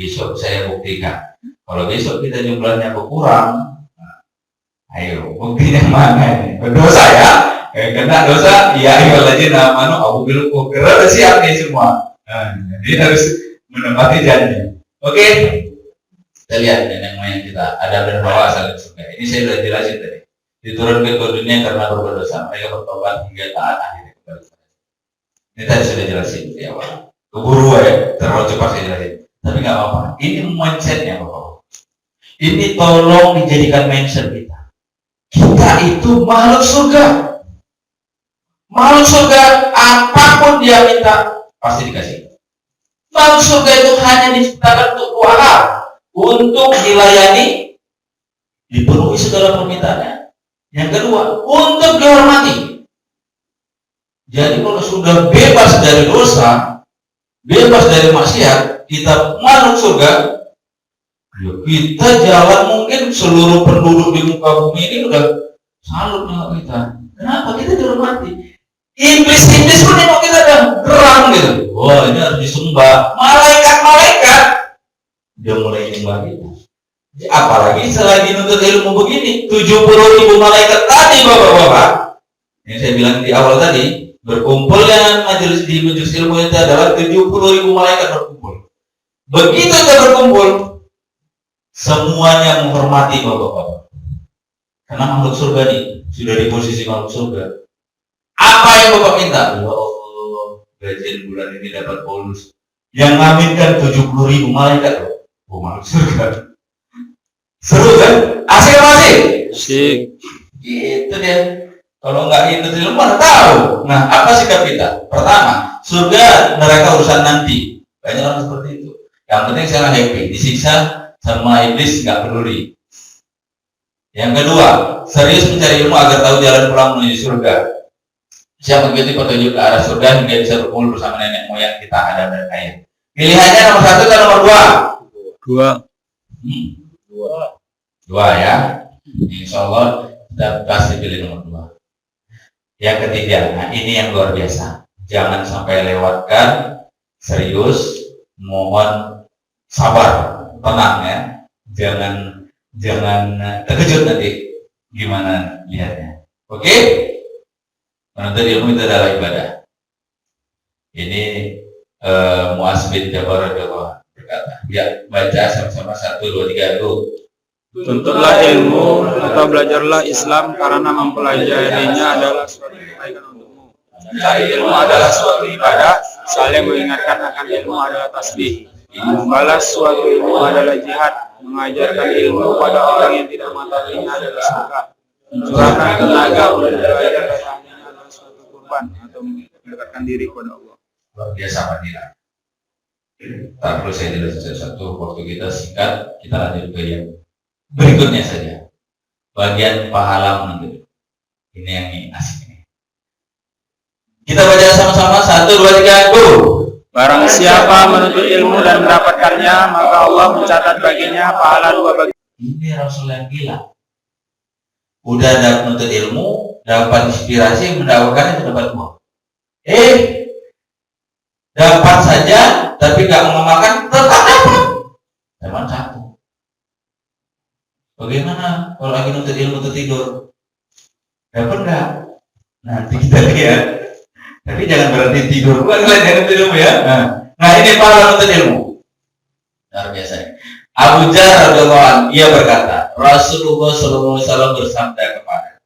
Besok saya buktikan. Kalau besok kita jumlahnya berkurang, ayo buktinya mana ini? Berdosa ya? Kena dosa, ya ayyuhalladzina amanu a'udzu billahi siap nih semua. Jadi harus menepati janji. Oke? Kita lihat nenek moyang kita, Adam dan Hawa asal dari surga. Ini saya sudah jelasin tadi. Diturunkan ke dunia karena berbuat dosa, mereka bertobat hingga taat akhirnya kembali. Ini tadi sudah jelasin di awal. Keburu ya, terlalu cepat saya jelasin. Tapi nggak apa-apa. Ini mindsetnya Bapak. Ini tolong dijadikan mindset kita. Kita itu makhluk surga. Makhluk surga apapun dia minta pasti dikasih. Makhluk surga itu hanya diciptakan untuk dua hal, untuk dilayani, dipenuhi segala permintaannya. Yang kedua, untuk dihormati. Jadi kalau sudah bebas dari dosa, bebas dari maksiat, kita masuk surga, ya kita jalan mungkin seluruh penduduk di muka bumi ini udah salut dengan kita. Kenapa? Kita dihormati. Iblis pun nengok kita dan geram gitu. Wah, ini harus disembah. Malaikat dia mulai nyembah kita. Apalagi selagi nuntut ilmu begini, 70.000 malaikat tadi bapak-bapak, yang saya bilang di awal tadi, berkumpulnya majelis di majelis ilmu itu adalah 70.000 malaikat berkumpul. Begitu kita berkumpul, semuanya menghormati bapak-bapak. Karena makhluk surga nih, sudah di posisi makhluk surga. Apa yang bapak minta? Ya Allah, gajian bulan ini dapat bonus. Yang ngaminkan 70.000 malaikat loh. Oh, makhluk surga. Seru kan? Asik apa asik? Syik. Gitu dia. Kalau nggak itu ilmu mana tahu. Nah, apa sikap kita? Pertama, surga neraka urusan nanti. Banyak orang seperti itu. Yang penting saya happy, disiksa sama iblis nggak peduli. Yang kedua, serius mencari ilmu agar tahu jalan pulang menuju surga. Siapa begitu petunjuk ke arah surga hingga bisa berkumpul bersama nenek moyang kita Adam dan Ayah. Pilihannya nomor 1 atau nomor 2? 2. 2 ya. Insya Allah kita pasti pilih nomor 2. Yang ketiga, nah ini yang luar biasa. Jangan sampai lewatkan, serius, mohon sabar, tenang ya. Jangan terkejut nanti gimana lihatnya. Oke? Menuntut ilmu itu adalah ibadah. Ini Muaz bin Jabal radhiyallahu berkata, ya baca sama-sama 1, 2, 3 dulu. Tuntutlah ilmu atau belajarlah Islam karena mempelajarinya adalah suatu kebaikan untukmu. Mencari ilmu adalah suatu ibadah, saling mengingatkan akan ilmu adalah tasbih. Membalas suatu ilmu adalah jihad, mengajarkan ilmu pada orang yang tidak mengetahuinya adalah sedekah. Mencurahkan tenaga untuk belajar katanya adalah suatu kurban atau mendekatkan diri kepada Allah. Luar biasa Fadilah. Tak perlu saya jelaskan satu, waktu kita singkat, kita lanjut ke yang berikutnya saja. Bagian pahala menuntut. Ini yang asik ini. Kita baca sama-sama. 1, 2, 3, go. Barang siapa menuntut ilmu dan mendapatkannya, maka Allah mencatat baginya pahala 2 bagi. Ini Rasul yang bilang. Udah ada menuntut ilmu, dapat inspirasi, mendapatkan itu dapat uang. Dapat saja, tapi nggak mengamalkan, tetap dapat. Cuma 1. Bagaimana kalau lagi nuntut ilmu tertidur? Dapat nggak? Nanti kita lihat. Tapi jangan berhenti tidur, bukan jangan nuntut ilmu ya. Nah ini para nuntut ilmu. Luar biasa. Abu Dzar radhiyallahu anhu, ia berkata, Rasulullah SAW bersabda kepada.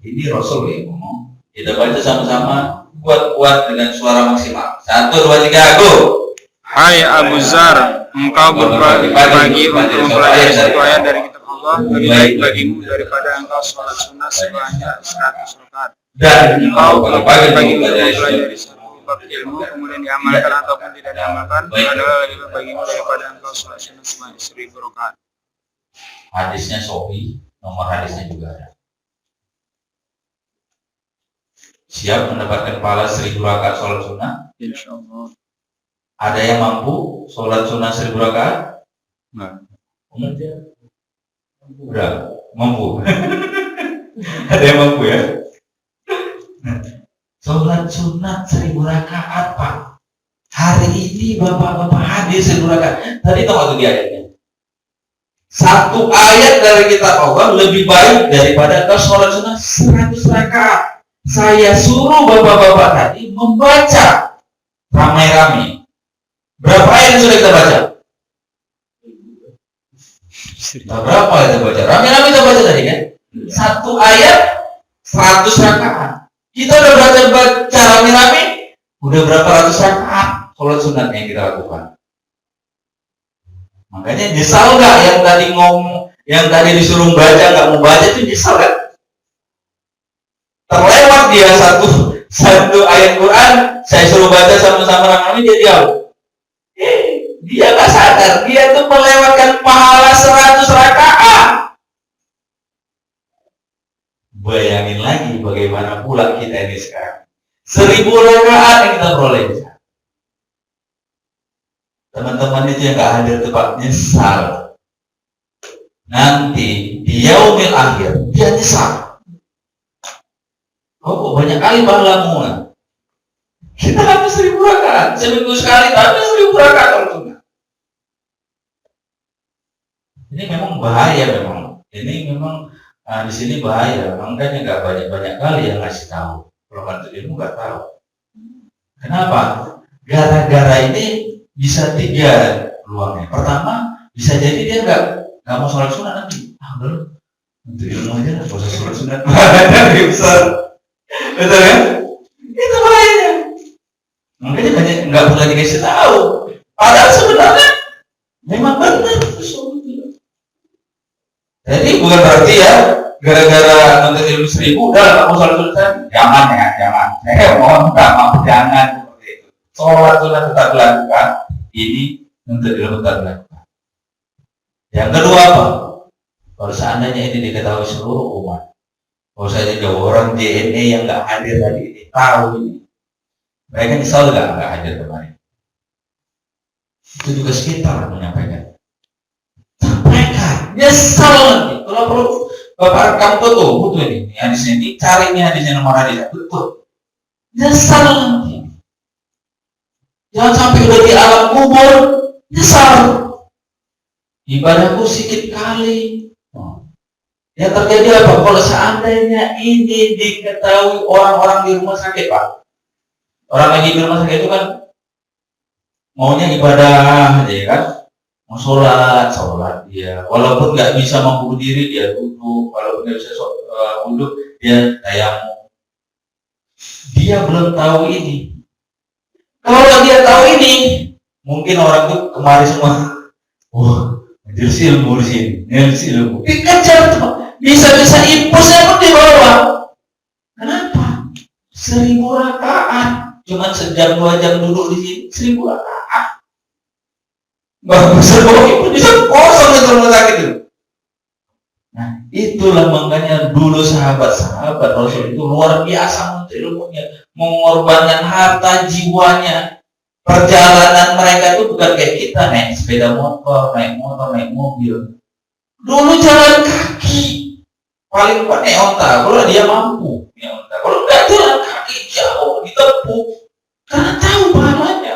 Ini Rasul yang ngomong. Kita baca sama-sama, kuat-kuat dengan suara maksimal. 1, 2, 3, go. Hai Abu Dzar, engkau berbagi untuk mempelajari satu ayat dari kitab Allah lebih baik bagimu daripada engkau sholat sunnah sebanyak 100 rakaat. Dan engkau berbagi untuk mempelajari satu bab ilmu kemudian diamalkan ataupun tidak diamalkan adalah lebih baik bagimu daripada engkau sholat sunnah sebanyak 1000 rakaat. Hadisnya Sahih, nomor hadisnya juga ada. Siap mendapatkan pahala 1000 rakaat sholat sunnah? Insyaallah. Ada yang mampu sholat sunnah 1000 rakaat? Nah. Udah mampu. Ada yang mampu ya? Sholat sunat 1000 rakaat, Pak. Hari ini bapak-bapak hadir 1000 rakaat. Tadi tahu waktu di ayatnya. 1 ayat dari kitab Allah lebih baik daripada kau sholat sunat 100 rakaat. Saya suruh bapak-bapak tadi membaca ramai-ramai. Berapa ayat yang sudah kita baca? Berapa ayat kita baca? Ramai-ramai kita baca tadi kan? 1 ayat 100 rakaat. Kita udah baca rame-rame, udah berapa ratus rakaat sholat sunat yang kita lakukan. Makanya nyesal nggak yang tadi disuruh baca nggak mau baca itu nyesal kan? Terlewat dia satu ayat Quran, saya suruh baca sama-sama rame-rame dia diam. Dia nggak sadar, dia tuh melewatkan pahala 100 rakaat. Bayangin lagi bagaimana pula kita ini sekarang. 1000 rakaat yang kita peroleh. Teman-teman itu yang gak hadir tempat nyesal. Nanti di yaumil akhir dia nyesal. Kok banyak kali pahlamu? Kita habis 1000 rakaat. Seminggu sekali habis 1000 rakaat. Ini memang bahaya memang. Ini memang di sini bahaya, makanya nggak banyak kali yang ngasih tahu. Kalau menuntut ilmu nggak tahu. Kenapa? Gara-gara ini bisa 3 peluangnya. Pertama, bisa jadi dia nggak mau sholat sunat nanti. Belum. Untuk ilmu aja lah, proses sholat sunat. Dari besar, betul kan? Itu bahayanya. Makanya banyak nggak pernah dikasih tahu. Padahal sebenarnya memang benar. Jadi bukan berarti ya gara-gara nuntut ilmu 1000 udah nggak mau sholat sunat. Jangan. Mohon maaf, jangan seperti itu. Sholat sunat tetap dilakukan. Ini nuntut ilmu tetap dilakukan. Yang kedua apa? Kalau seandainya ini diketahui seluruh umat, kalau saya ada orang DNA yang nggak hadir tadi ini tahu ini, mereka nyesal nggak hadir kemarin. Itu juga sekitar menyampaikan. Nyesal nanti. Kalau perlu bapak kamu tuh ini hadisnya ini, cari ini hadisnya nomor hadisnya betul. Nyesal nanti. Jangan sampai udah di alam kubur nyesal. Ibadahku sedikit kali. Yang terjadi apa? Kalau seandainya ini diketahui orang-orang di rumah sakit, Pak. Orang lagi di rumah sakit itu kan maunya ibadah aja kan. Mau sholat dia, walaupun nggak bisa mampu diri dia duduk, walaupun nggak bisa duduk dia tayamum. Dia belum tahu ini. Kalau dia tahu ini, mungkin orang tuh kemari semua, majelis ilmu di sini, majelis ilmu. Dikejar tuh, bisa-bisa impulsnya pun dibawa. Kenapa? 1000 rakaat, cuma sejam 2 jam duduk di sini, 1000 rakaat. Bisa bawa ibu bisa kosong itu rumah sakit itu. Nah itulah makanya dulu sahabat Rasul itu luar biasa menuntut ilmunya, mengorbankan harta jiwanya. Perjalanan mereka itu bukan kayak kita naik sepeda motor, naik mobil. Dulu jalan kaki, paling kuat naik onta. Kalau dia mampu naik onta, kalau nggak jalan kaki jauh ditempuh, karena tahu pahalanya.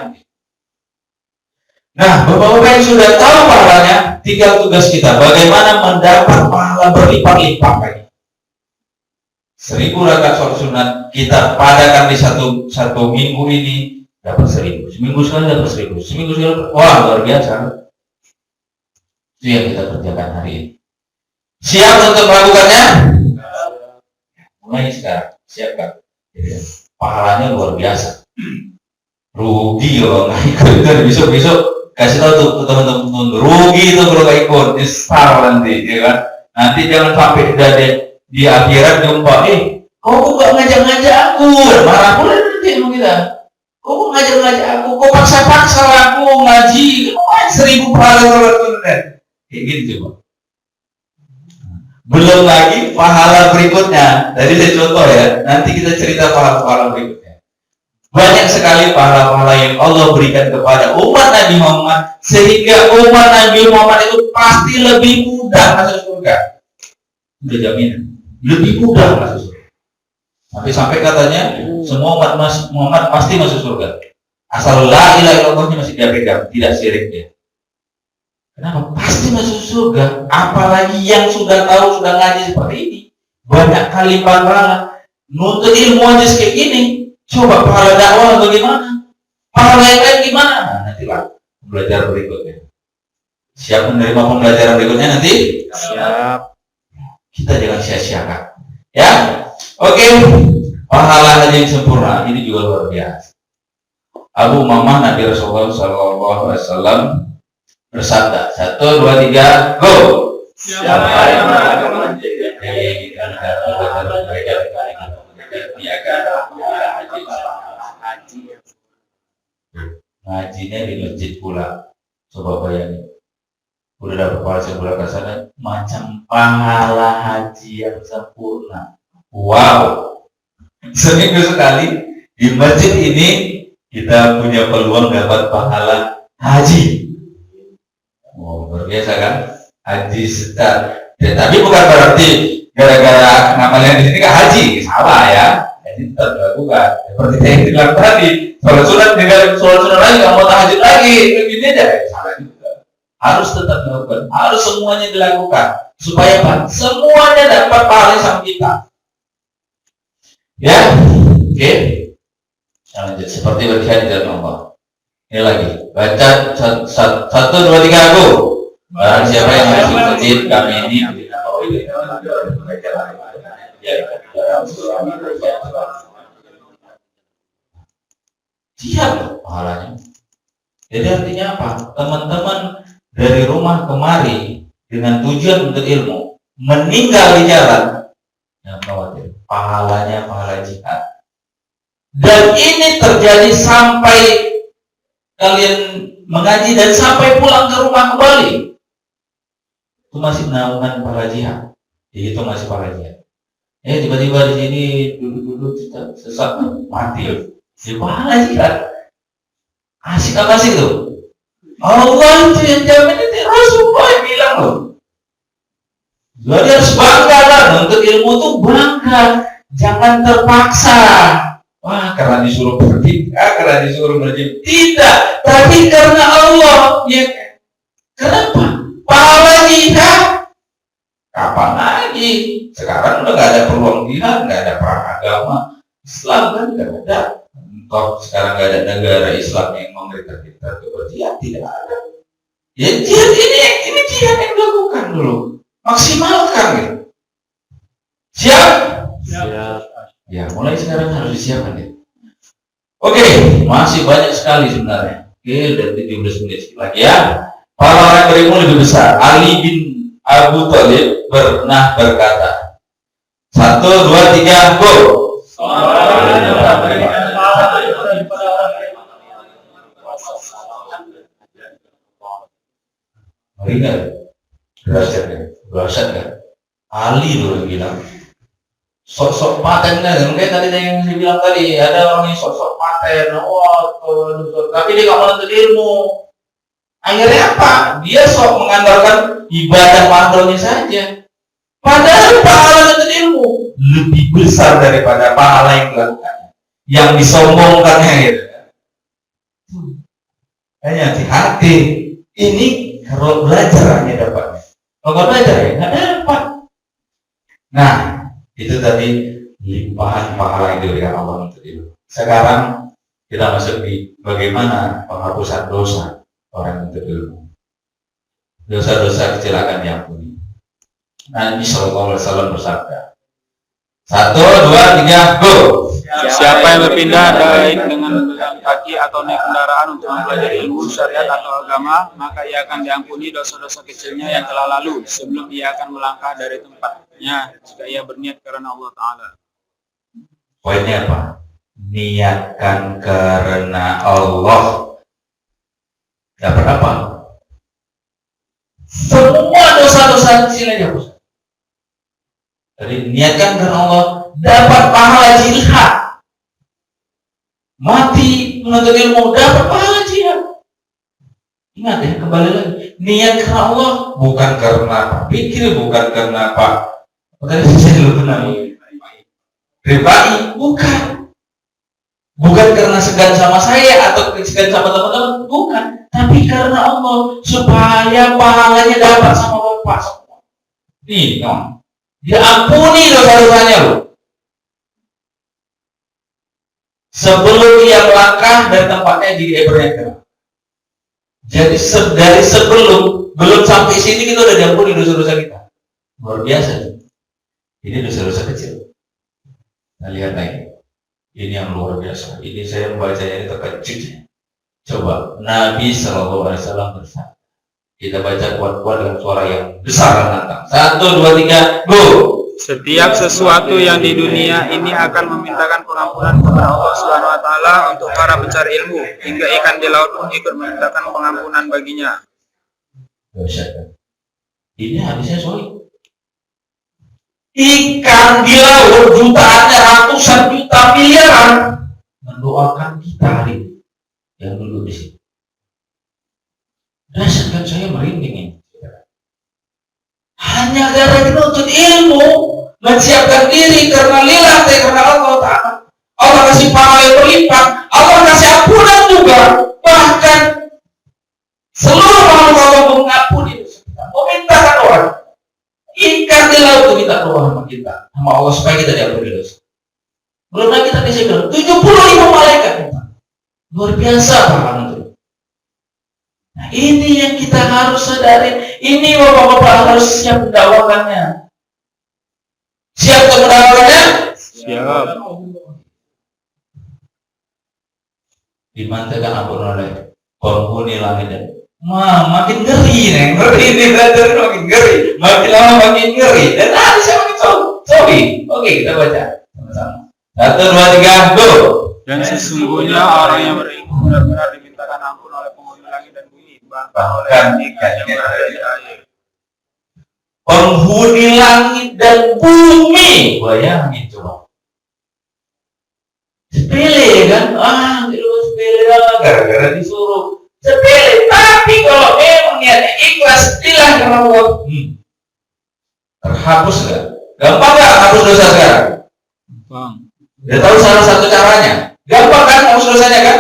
Nah, Bapak-Bapak yang sudah tahu pahalanya, tinggal tugas kita bagaimana mendapat pahala berlipat-lipat lagi. 1000 rakaat sholat sunat kita padakan di satu minggu ini dapat 1000, seminggu sekali dapat 1000, seminggu sekali, wah luar biasa. Itu yang kita kerjakan hari ini. Siap untuk melakukannya? Mulai sekarang, siapkan. Pahalanya luar biasa. Rugi kalau nggak ikut. Besok kasih tahu tuh ke teman-teman, rugi itu kalau nggak ikut, nyesal nanti, ya kan? Nanti jangan sampai udah di akhirat jumpa, kau nggak ngajak-ngajak aku, marah pula nanti sama kita. Kau ngajak-ngajak aku, kau paksa-paksa aku ngaji, kau 1000 pahala sholat sunat. Kayak gitu coba. Belum lagi pahala berikutnya. Tadi saya contoh ya, nanti kita cerita pahala berikutnya. Banyak sekali pahala-pahala yang Allah berikan kepada umat Nabi Muhammad, sehingga umat Nabi Muhammad itu pasti lebih mudah masuk surga. Sudah jaminan, lebih mudah masuk surga. Sampai katanya semua umat Muhammad pasti masuk surga, asal la ilaha illallahnya masih dia pegang, tidak syirik dia. Kenapa? Pasti masuk surga. Apalagi yang sudah tahu, sudah ngaji seperti ini, banyak kali pahala. Nuntut ilmu aja kayak gini. Coba pahala dakwah bagaimana? Pahala yang lain gimana? Nah, nantilah pembelajaran berikutnya. Siap menerima pembelajaran berikutnya nanti? Siap. Kita jangan sia-siakan. Ya? Oke. Pahala haji yang sempurna ini juga luar biasa. Abu Umamah Nabi Rasulullah SAW bersabda, 1, 2, 3, go. Siapa yang akan ngajinya di masjid pula. Coba bayangin, udah dapat pahala sebulan ke sana, macam pahala haji yang sempurna. Wow, seminggu sekali di masjid ini kita punya peluang dapat pahala haji. Wow, luar biasa kan? Haji setar. Ya, tapi bukan berarti gara-gara namanya di sini kan haji, salah ya. Jadi tetap dilakukan. Seperti yang bilang tadi, sholat sunat lagi, nggak mau tahajud lagi, begini aja, salah juga. Harus tetap dilakukan, harus semuanya dilakukan, supaya apa? Semuanya dapat pahala sama kita. Ya, oke. Lanjut seperti berjihad di jalan Allah. Ini lagi, baca 1, 2, 3, go. Barang siapa yang masih masjid kami ini, siap pahalanya. Jadi artinya apa? Teman-teman dari rumah kemari dengan tujuan untuk ilmu, meninggal di jalan, jangan khawatir, pahalanya pahala jihad. Dan ini terjadi sampai kalian mengaji dan sampai pulang ke rumah kembali, itu masih naungan pahala jihad. Jadi itu masih pahala jihad. Tiba-tiba di sini duduk-duduk sesat mati. Jadi pahala jihad. Asik apa sih tuh? Allah itu yang jamin itu, Rasulullah yang bilang loh. Jadi harus bangga lah, untuk ilmu tuh bangga, jangan terpaksa. Wah, karena disuruh berdoa, karena disuruh berjihad. Tidak, tapi karena Allah. Ya, kenapa? Pahala jihad. Kapan lagi? Sekarang udah nggak ada peluang jihad, nggak ada perang agama Islam kan nggak ada. Toh sekarang nggak ada negara Islam yang memerintah kita untuk berjihad, tidak ada. Ya jihad ini jihad yang dilakukan dulu, maksimalkan gitu. Siap? Siap. Ya mulai sekarang harus disiapkan ya. Oke, masih banyak sekali sebenarnya. Oke, udah 17 menit lagi ya. Para orang berilmu lebih besar. Ali bin Abu Thalib pernah berkata, 1, 2, 3, go. Ngeri nggak? Dahsyat kan? Ali dulu bilang. sok-sok paten kan, kayak tadi yang saya bilang tadi, ada orang yang sok-sok paten, tapi dia nggak menuntut ilmu. Akhirnya apa? Dia sok mengandalkan ibadah mandonya saja. Padahal pahala menuntut ilmu lebih besar daripada pahala yang dilakukannya, yang disombongkannya gitu. Hanya hati-hati. Ini kalau belajar hanya dapatnya. Kalau nggak belajar ya nggak dapat. Nah, itu tadi limpahan pahala yang diberikan Allah untuk itu. Sekarang kita masuk di bagaimana penghapusan dosa orang untuk ilmu. Dosa-dosa kecil akan diampuni. Nabi Shallallahu Alaihi Wasallam bersabda, 1, 2, 3, go. Siapa yang berpindah baik dengan berjalan kaki atau naik kendaraan untuk mempelajari ilmu syariat atau agama, maka ia akan diampuni dosa-dosa kecilnya yang telah lalu sebelum ia akan melangkah dari tempatnya jika ia berniat karena Allah Ta'ala. Poinnya apa? Niatkan karena Allah. Dapat apa? Semua dosa-dosa kecilnya dihapus. Jadi niatkan karena Allah, dapat pahala jihad. Mati menuntut ilmu, dapat pahala jihad. Ingat ya, kembali lagi. Niat karena Allah, bukan karena apa pikir, bukan karena apa. Tadi saya dulu benar. Ribai, bukan. Bukan karena segan sama saya atau segan sama teman-teman, bukan. Tapi karena Allah, supaya pahalanya dapat sama Bapak semua. Nih, dia ampuni dosa-dosanya loh. Sebelum dia melangkah dari tempatnya di berniaga. Jadi dari sebelum belum sampai sini kita udah diampuni dosa-dosa kita. Luar biasa. Ini dosa-dosa kecil. Nah, lihat lagi. Ini yang luar biasa. Ini saya membacanya ini terkejut. Coba Nabi Shallallahu Alaihi Wasallam bersabda. Kita baca kuat-kuat dengan suara yang besar dan lantang. 1, 2, 3, go. Setiap sesuatu yang di dunia ini akan memintakan pengampunan kepada Allah Subhanahu wa Ta'ala untuk para pencari ilmu, hingga ikan di laut pun ikut memintakan pengampunan baginya. Ini hadisnya sorry. Ikan di laut jutaannya, ratusan juta, miliaran mendoakan kita hari ini yang duduk di sini. Dasarkan saya merinding ini. Hanya gara-gara menuntut ilmu, menyiapkan diri karena lillah, karena Allah Ta'ala. Allah kasih pahala yang berlimpah, Allah kasih ampunan juga. Bahkan seluruh makhluk Allah mengampuni dosa kita, memintakan orang. Ikan di laut itu minta doa sama kita, sama Allah supaya kita diampuni dosa. Belum lagi tadi saya bilang 70.000 malaikat. Luar biasa pahala itu. Nah, ini yang kita harus sadari. Ini bapak-bapak harus siap mendakwakannya. Siap untuk mendakwakannya? Siap. Dimantakan ampun oleh penghuni langit dan makin ngeri nih, ngeri nih, belajar makin ngeri, makin lama makin ngeri. Dan ada saya makin sorry. Oke, kita baca sama-sama. 1, 2, 3, go. Dan sesungguhnya orang yang berilmu benar-benar dimintakan ampun oleh penghuni langit dan bumi, bahkan oleh ikan yang berada di air. Penghuni langit dan bumi, bayangin coba. Sepele kan? Itu sepele gara-gara disuruh. Sepele, tapi kalau memang niatnya ikhlas, lillah karena Allah, terhapus nggak? Gampang nggak hapus dosa sekarang? Bang. Udah tahu salah satu caranya? Gampang kan hapus dosanya kan?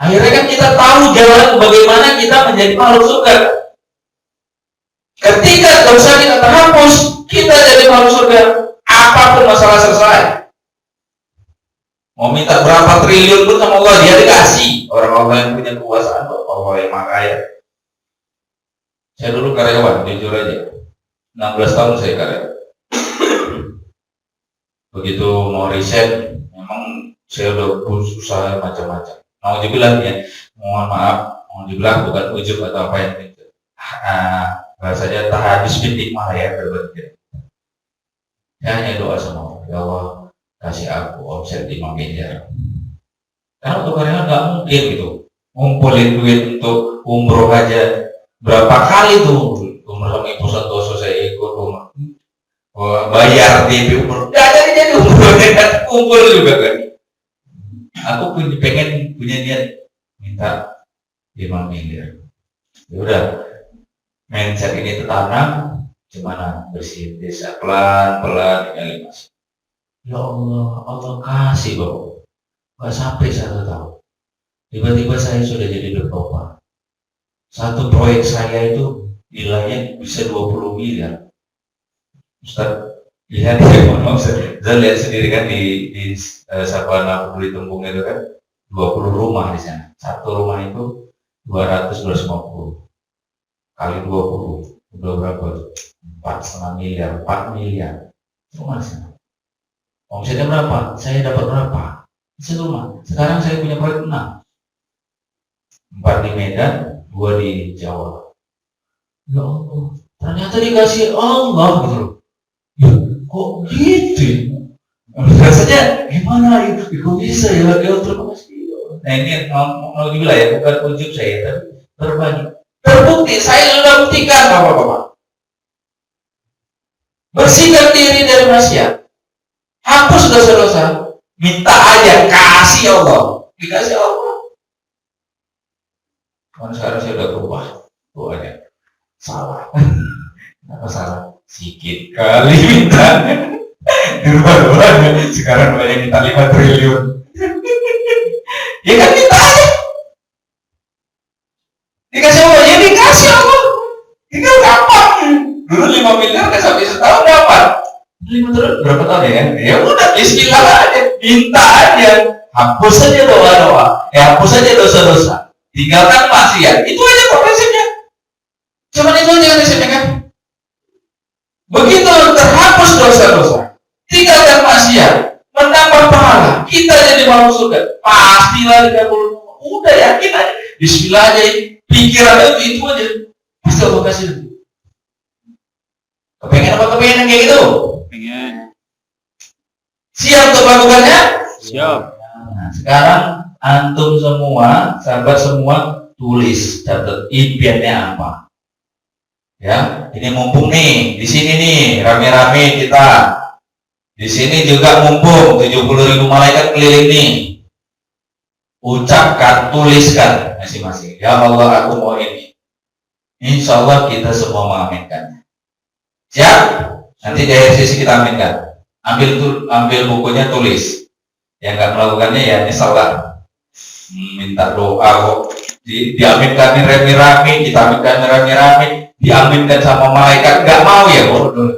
Akhirnya kan kita tahu jalan bagaimana kita menjadi makhluk surga. Ketika dosa kita terhapus, kita jadi makhluk surga. Apapun masalah selesai. Mau minta berapa triliun pun sama Allah, dia dikasih. Orang-orang yang punya kekuasaan, Allah yang maha kaya. Saya dulu karyawan, jujur aja. 16 tahun saya karyawan. Begitu mau riset, memang saya udah berusaha macam-macam. Mau dibilang ya, mohon maaf, mau dibilang bukan ujub atau apa yang itu. Bahasanya tak habis bintik malah ya berbentuk. Saya hanya doa sama Allah, ya Allah kasih aku omset 5 miliar. Karena untuk karyawan nggak mungkin gitu, ngumpulin duit untuk umroh aja berapa kali tuh umroh sama Ibu Santoso saya ikut umroh. bayar DP umur, nggak jadi umur kan kumpul juga kan. Aku pengen punya niat minta 5 miliar. Ya udah, mindset ini tertanam, gimana bersih desa pelan-pelan tinggal mas. Ya Allah, Allah kasih bapak, nggak sampai 1 tahun. Tiba-tiba saya sudah jadi developer. Satu proyek saya itu nilainya bisa 20 miliar. Ustaz, lihat ya, saya lihat sendiri kan di Sabana Belitung itu kan 20 rumah di sana. Satu rumah itu 200-250 kali 20 udah berapa? 4,5 miliar, 4 miliar. Rumah di sana. Omsetnya berapa? Saya dapat berapa? Satu rumah. Sekarang saya punya proyek 6. 4 di Medan, 2 di Jawa. Ya Allah, ternyata dikasih Allah gitu loh. Ya, kok gitu ya? Rasanya gimana ya? Kok bisa ya? Ya terima kasih. Nah ini mau dibilang ya, bukan ujub saya, tapi berbagi. Terbukti, saya sudah buktikan bapak-bapak. Bersihkan diri dari maksiat. Hapus dosa-dosa. Minta aja, kasih Allah. Dikasih Allah. Karena sekarang saya udah berubah. Doanya salah. Kenapa salah? Sikit kali minta. Dirubah-rubah. Sekarang banyak minta 5 triliun. Ya kan minta aja. Dikasih Allah, ya dikasih Allah. Tinggal kapan? Dulu 5 miliar kan sampai setahun dapat. 5 triliun berapa tahun ya? Ya udah, bismillah aja. Minta aja. Hapus saja doa-doa. Hapus saja dosa-dosa. Tinggalkan maksiat. Itu aja kok resepnya. Cuman itu aja resepnya kan. Begitu terhapus dosa-dosa, tinggalkan maksiat, menambah pahala, kita jadi masuk surga. Pastilah 30. Udah yakin aja. Bismillah aja. Pikiran itu aja. Pasti Allah kasih. Kepengen apa kepengen kayak gitu? Pengen. Siap untuk melakukannya? Siap. Nah, sekarang antum semua, sahabat semua, tulis, catat impiannya apa. Ya, ini mumpung nih, di sini nih, rame-rame kita. Di sini juga mumpung 70.000 malaikat keliling nih. Ucapkan, tuliskan masing-masing. Ya Allah, aku mau ini. Insya Allah kita semua mengaminkannya. Siap? Nanti di akhir sesi kita aminkan. Ambil bukunya, tulis. Yang nggak melakukannya ya salah. Minta doa kok. Diaminkan rame-rame, kita aminkan rame-rame, diaminkan sama malaikat, nggak mau ya bodoh.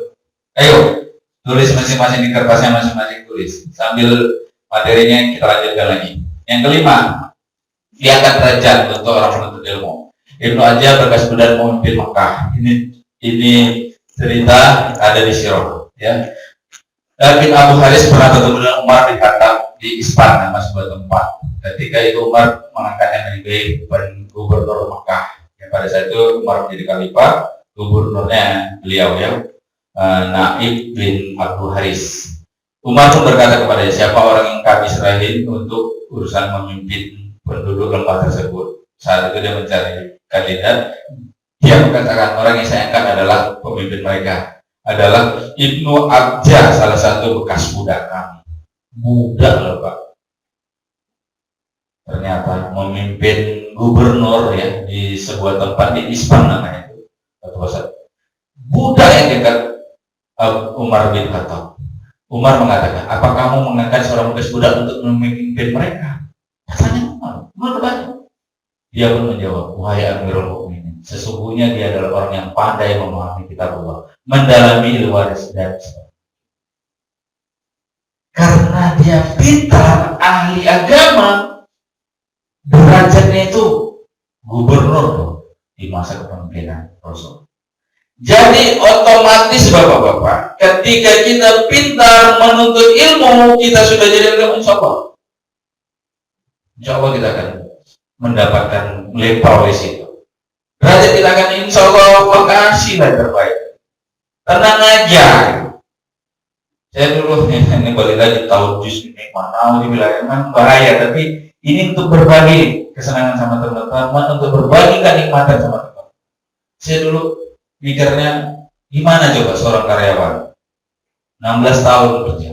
Ayo, tulis masing-masing di kertasnya masing-masing tulis. Sambil materinya kita lanjutkan lagi. Yang kelima, diangkat derajat untuk orang penuntut ilmu. Ibnu Ajah berkas badan memimpin Mekah. Ini cerita ada di Sirah. Ya. Dan Abu Haris pernah bertemu dengan Umar di Khatam di Ispan, nama sebuah tempat. Ketika itu Umar mengangkatnya menjadi gubernur Mekah. Ya, pada saat itu Umar menjadi khalifah, gubernurnya beliau ya, Naib bin Abu Haris. Umar pun berkata kepada siapa orang yang kami serahin untuk urusan memimpin penduduk lembah tersebut. Saat itu dia mencari kandidat. Dia mengatakan orang yang saya angkat adalah pemimpin mereka, adalah Ibnu Abjah, salah satu bekas budak kami. Budak loh Pak. Ternyata memimpin gubernur ya di sebuah tempat di Ispan namanya itu. Budak yang dekat Umar bin Khattab. Umar mengatakan, apa kamu mengangkat seorang bekas budak untuk memimpin mereka? Tanya Umar bertanya. Dia pun menjawab, wahai Amirul Mukminin, sesungguhnya dia adalah orang yang pandai memahami kitabullah, mendalami ilmu waris dan sebagainya. Karena dia pintar, ahli agama, derajatnya itu gubernur tuh di masa kepemimpinan Rasul. Jadi otomatis bapak-bapak, ketika kita pintar menuntut ilmu, kita sudah jadi agama, insya Allah. Insya Allah kita akan mendapatkan melampaui situ. Derajat kita akan insya Allah kasih lah terbaik. Tenang aja. Saya dulu ini balik lagi tahu jus ini mana dibilang memang bahaya, tapi ini untuk berbagi kesenangan sama teman-teman, untuk berbagi kenikmatan sama teman. Saya dulu mikirnya gimana coba seorang karyawan 16 tahun kerja.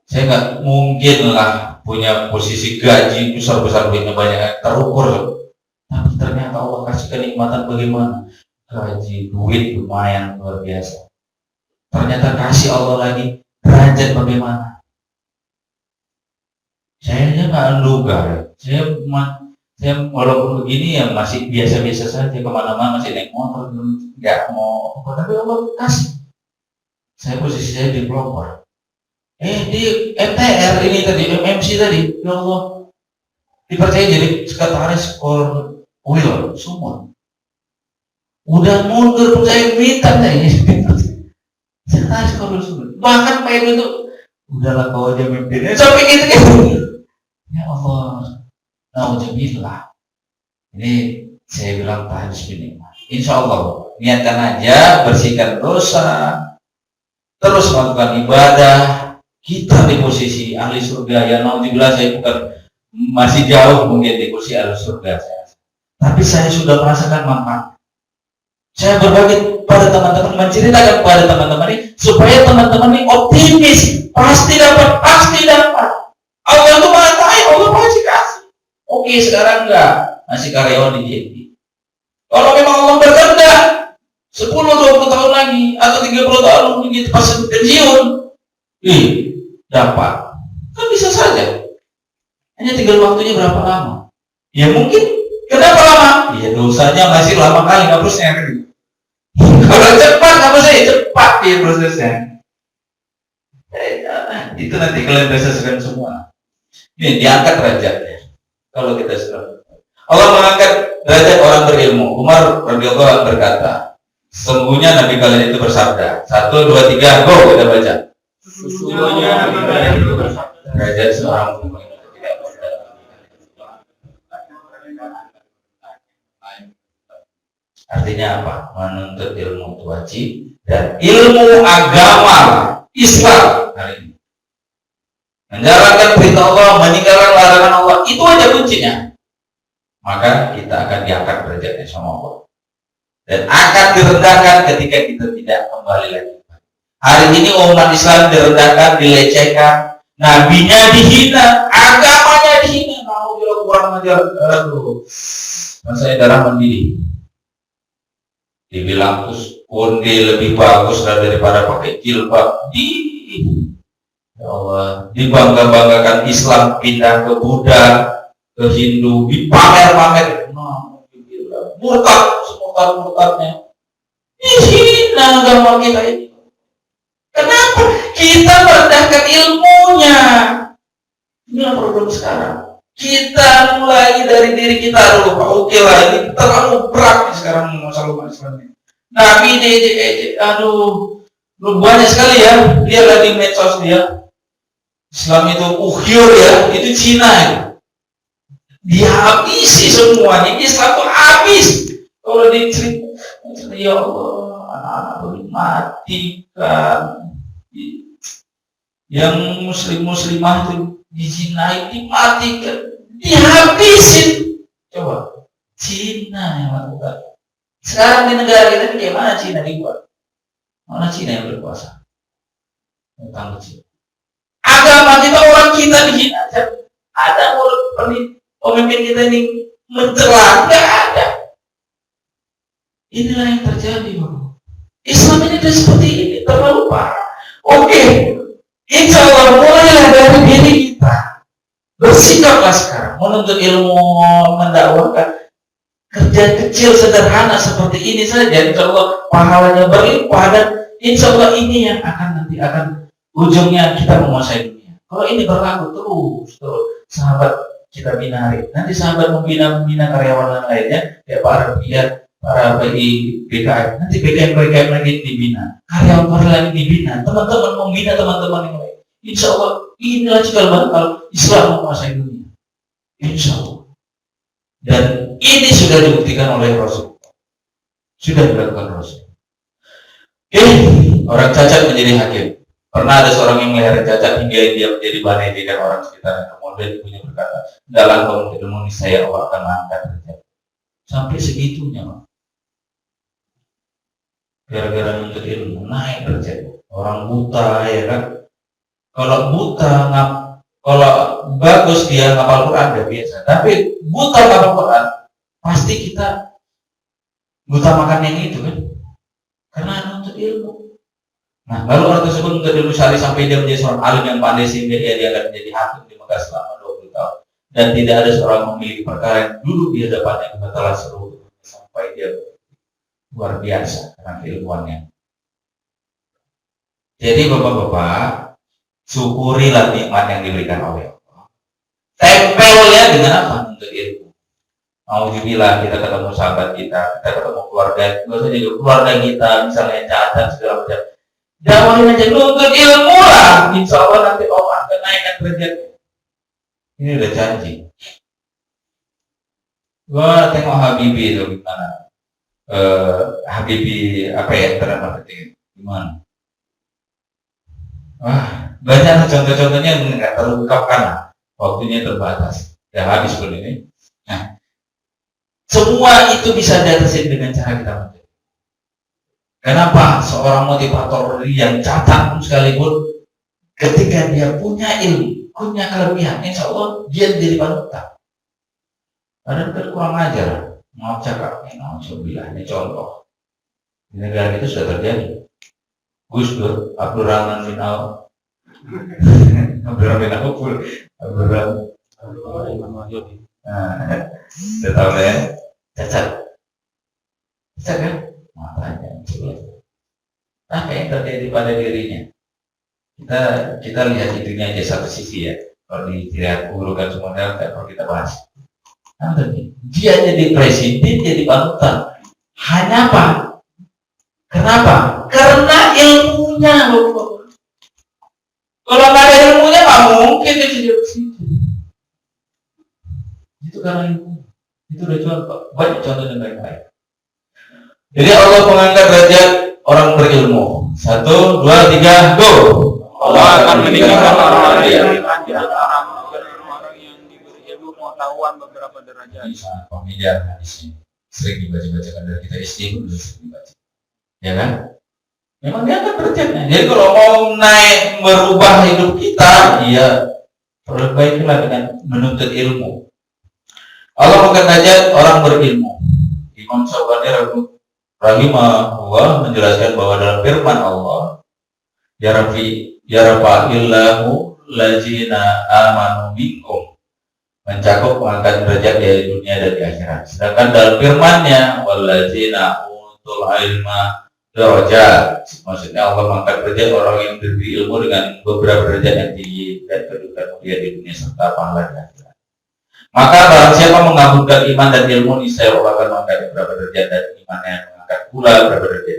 Saya nggak mungkin lah punya posisi gaji besar-besar begini banyak terukur. Tapi ternyata Allah kasih kenikmatan bagaimana? Gaji, duit lumayan luar biasa. Ternyata kasih Allah lagi derajat bagaimana? Saya nggak menduga. Saya walaupun begini ya masih biasa-biasa saja, kemana-mana masih naik motor, nggak mau apa, tapi Allah kasih. Saya posisi saya di pelopor. Di MTR ini tadi, MMC tadi, ya Allah, dipercaya jadi sekretaris Will Sumon. Udah mundur, saya minta nih, sekretaris Will Sumon. Bahkan Pak Edo itu, udahlah kau aja mimpinnya, sampai gitu. Ya Allah, nauzubillah. Ini saya bilang tahdis minimal. Insya Allah, niatkan aja, bersihkan dosa, terus melakukan ibadah. Kita di posisi ahli surga, ya nauzubillah, saya bukan masih jauh mungkin di posisi ahli surga saya. Tapi saya sudah merasakan manfaat. Saya berbagi pada teman-teman, menceritakan pada teman-teman ini supaya teman-teman ini optimis, pasti dapat, pasti dapat. Allah itu maha kaya, Allah pasti kasih. Oke, sekarang enggak, masih karyawan di JT. Kalau memang Allah berkehendak 10-20 tahun lagi atau 30 tahun lagi pas pensiun, dapat. Kan bisa saja. Hanya tinggal waktunya berapa lama. Ya mungkin, kenapa lama? Ya dosanya masih lama kali, nggak prosesnya. Kalau cepat, nggak prosesnya, cepat ya prosesnya. Itu nanti kalian bisa sesuaikan semua. Ini diangkat derajatnya. Kalau kita sudah, Allah mengangkat derajat orang berilmu. Umar radhiyallahu anhu berkata, sesungguhnya Nabi kalian itu bersabda. 1, 2, 3, go kita baca. Sesungguhnya Nabi kalian itu bersabda. Derajat seorang mukmin tidak berbeda. Artinya apa? Menuntut ilmu itu wajib, dan ilmu agama Islam hari ini. Menjalankan perintah Allah, meninggalkan larangan Allah, itu aja kuncinya. Maka kita akan diangkat derajatnya sama Allah. Dan akan direndahkan ketika kita tidak kembali lagi. Hari ini umat Islam direndahkan, dilecehkan, nabinya dihina, agamanya dihina. Mau bilang kurang ajar, aduh, saya darah mendidih. Dibilang terus konde lebih bagus daripada pakai jilbab. Ya Allah, dibangga-banggakan Islam pindah ke Buddha, ke Hindu, dipamer-pamer. Murtad, semurtad-murtadnya. Dihina agama kita ini. Kenapa? Kita merendahkan ilmunya. Inilah problem sekarang. Kita mulai dari diri kita dulu. Oke lah, ini terlalu berat nih sekarang masalah umat Islam ini. Nabi ini, aduh, banyak sekali ya. Dia lagi medsos dia. Islam itu uhyur ya, itu Cina ya. Dihabisi semuanya. Islam itu habis. Kalau dicerita, ya Allah, anak-anak dimatikan. Yang muslimah itu dizinai, dimatikan, dihabisin. Coba, Cina yang lakukan. Sekarang di negara kita bagaimana Cina dibuat? Mana Cina yang berkuasa? Tentang kecil. Agama kita, orang kita dihina. Ada pemimpin kita ini mencela? Nggak ada. Inilah yang terjadi, Bapak. Islam ini sudah seperti ini, terlalu parah. Oke, insya Allah mulailah dari diri kita. Bersikaplah sekarang, menuntut ilmu, mendakwakan. Kerja kecil sederhana seperti ini saja, insya Allah pahalanya berlimpah, dan insya Allah ini yang nanti akan ujungnya kita menguasai dunia. Kalau ini berlaku terus, sahabat kita bina hari. Nanti sahabat membina karyawan lainnya, ya para BKM. Nanti BKM lagi dibina, karyawan lagi dibina, teman-teman membina teman-teman yang lain. Insya Allah inilah cikal bakal Islam menguasai dunia. Insya Allah. Dan ini sudah dibuktikan oleh Rasul. Sudah dilakukan Rasul. Orang cacat menjadi hakim. Pernah ada seorang yang melihara cacat hingga dia menjadi bahan ejekan orang sekitar. Kemudian ibunya berkata, dalam kamu ilmu ini saya Allah akan mengangkat derajat. Sampai segitunya, Pak. Gara-gara menuntut ilmu naik derajatnya. orang buta ya kan. Kalau buta kalau bagus dia ngapal Quran udah biasa. Tapi buta ngapal Quran pasti kita utamakan yang itu kan. Karena nuntut ilmu. Nah, baru orang tersebut menuntut ilmu syar'i sampai dia menjadi seorang alim yang pandai sehingga dia akan menjadi hakim di Mekah selama 20 tahun. Dan tidak ada seorang memiliki perkara yang dulu di hadapannya kebatalan seluruh sampai dia luar biasa karena keilmuannya. Jadi bapak-bapak, syukurilah nikmat yang diberikan oleh Allah. Tempelnya dengan apa? Untuk ilmu. Mau dibilang kita ketemu sahabat kita ketemu keluarga, nggak usah jadi keluarga kita, misalnya cacat segala macam. Jawabin aja nuntut ilmu lah, insya Allah nanti Allah akan naikkan derajatnya. Ini udah janji. Gua tengok Habibie itu gimana? Habibie apa ya internet marketing gimana? Wah, banyak contoh-contohnya yang nggak terungkapkan lah. Waktunya terbatas. Ya habis pun ini. Nah, semua itu bisa diatasi dengan cara kita menjadi. Kenapa? Seorang motivator yang cacat pun sekalipun, ketika dia punya ilmu, punya kelebihan, insya Allah dia jadi panutan. Padahal kan kurang ajar, maaf cakap, ini contoh. Di negara itu sudah terjadi. Gus Dur, Abdurrahman bin Auf, Abdurrahman bin Auf, Abdurrahman. Sudah tahu ya, cacat kan? Matanya jelek. Apa yang terjadi pada dirinya? Kita lihat dirinya aja satu sisi ya. Kalau dilihat urukan semuanya, kalau kita bahas. Dia jadi presiden, jadi panutan. Hanya apa? Kenapa? Karena ilmunya. Kalau nggak ada ilmunya, nggak mungkin dia jadi presiden. Itu karena ilmu. Itu udah contoh. Banyak contoh yang baik-baik. Jadi Allah mengangkat derajat orang berilmu. 1, 2, 3, go. Allah akan meninggikan orang-orang yang orang yang diberi ilmu pengetahuan beberapa derajat. Ini sangat familiar hadis ini. Sering dibaca-bacakan dari kita SD pun sering dibaca. Ya kan? Memang dia akan derajatnya. Jadi kalau mau naik merubah hidup kita, ya perbaikilah dengan menuntut ilmu. Allah mengangkat derajat orang berilmu. Imam Syawkani rahimahullah menjelaskan bahwa dalam firman Allah, ya rafa'illahu ladzina amanu minkum, mencakup mengangkat derajat di dunia dan di akhirat. Sedangkan dalam firman-Nya walladzina utul ilma darajat, maksudnya Allah mengangkat derajat orang yang diberi ilmu dengan beberapa derajat yang tinggi dan kedudukan mulia di dunia serta pahala di akhirat. Maka barang siapa mengabulkan iman dan ilmu, niscaya Allah akan mengangkat beberapa derajat dan imannya pula berapa derajat.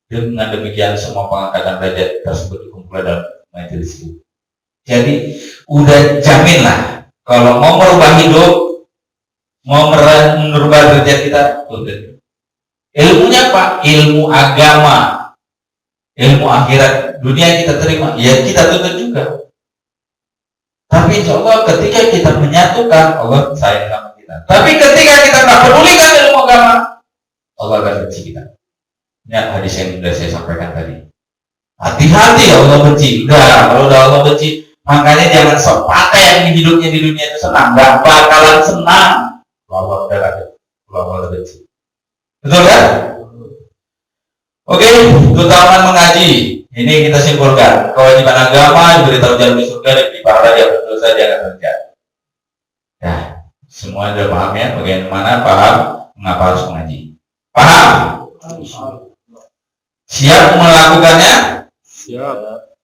Dengan demikian semua pengangkatan derajat tersebut dikumpulkan dalam majelis ini. Jadi udah jamin lah kalau mau merubah hidup, mau merubah derajat kita, tuntut. Ilmunya apa? Ilmu agama, ilmu akhirat. Dunia kita terima, ya kita tuntut juga. Tapi insya Allah ketika kita menyatukan, Allah sayang sama kita. Tapi ketika kita tak pedulikan ilmu agama, Allah akan benci kita. Ini hadis yang sudah saya sampaikan tadi. Hati-hati ya Allah benci. Kalau udah Allah benci, makanya jangan sok pakai yang hidupnya di dunia itu senang. Gak bakalan senang. Allah udah ada. Allah benci. Betul kan? Oke, keutamaan mengaji. Ini kita simpulkan. Kewajiban agama diberitahu jalan di surga dan di pahala yang berdosa jangan terjadi. Ya, semua sudah paham ya. Bagaimana paham mengapa harus mengaji? Paham? Siap melakukannya? Siap.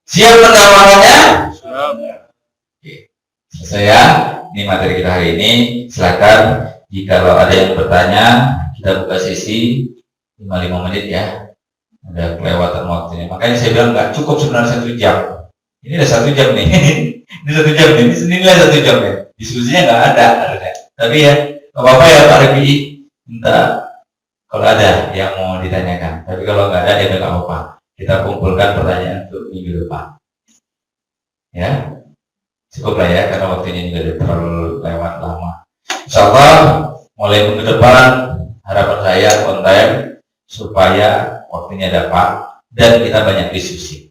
Siap mendakwahkannya? Siap. Oke. Selesai ya. Ini materi kita hari ini. Silakan jika ada yang bertanya, kita buka sesi 55 menit ya. Ada kelewatan waktunya. Makanya saya bilang nggak cukup sebenarnya 1 jam. Ini udah 1 jam nih. Ini 1 jam nih. Ini nilai 1 jam ya. Diskusinya nggak ada. Tapi ya, nggak apa-apa ya Pak Rebi. Minta kalau ada yang mau ditanyakan, tapi kalau nggak ada ya nggak apa-apa. Kita kumpulkan pertanyaan untuk minggu depan. Ya, cukup lah ya karena waktunya juga udah terlalu lewat lama. Insya Allah mulai minggu depan harapan saya on time supaya waktunya dapat dan kita banyak diskusi.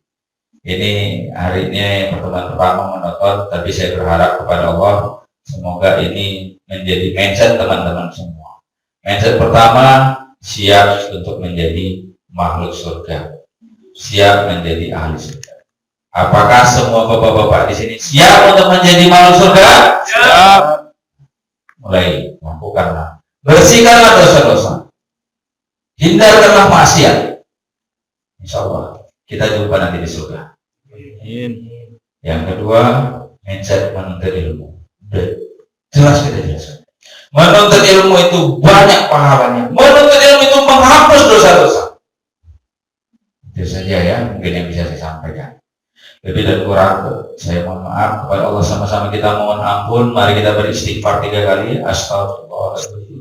Ini hari ini pertemuan pertama menonton, tapi saya berharap kepada Allah semoga ini menjadi mindset teman-teman semua. Mindset pertama, siap untuk menjadi makhluk surga, siap menjadi ahli surga. Apakah semua bapak-bapak di sini siap untuk menjadi makhluk surga? Siap. Mulai mampukanlah, bersihkanlah dosa-dosa, hindarkanlah maksiat. Insya Allah kita jumpa nanti di surga. Amin. Yang kedua, mindset menuntut ilmu. Jelas kita jelaskan. Menuntut ilmu itu banyak pahalanya. Menuntut ilmu itu menghapus dosa-dosa. Itu saja ya, mungkin yang bisa saya sampaikan. Lebih dan kurang, saya mohon maaf kepada Allah, sama-sama kita mohon ampun. Mari kita beristighfar 3 kali. Astagfirullahaladzim.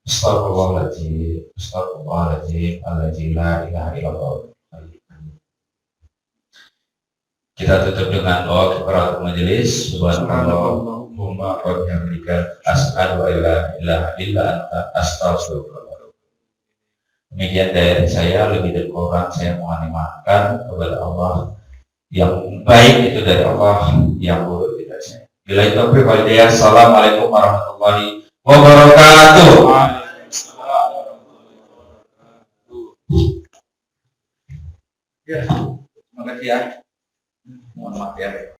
Astagfirullahaladzim. Astagfirullahaladzim. Alladzi la ilaha illallah. Kita tutup dengan doa kifaratul majelis. Subhanallahumma wa bihamdika asyhadu an la ilaha illa anta astaghfiruka. Demikian dari saya, lebih dan kurang saya mohon dimaafkan kepada Allah. Yang baik itu dari Allah, yang buruk tidak saya. Bila itu Assalamualaikum warahmatullahi wabarakatuh. Ya, terima kasih ya. Mohon maaf ya.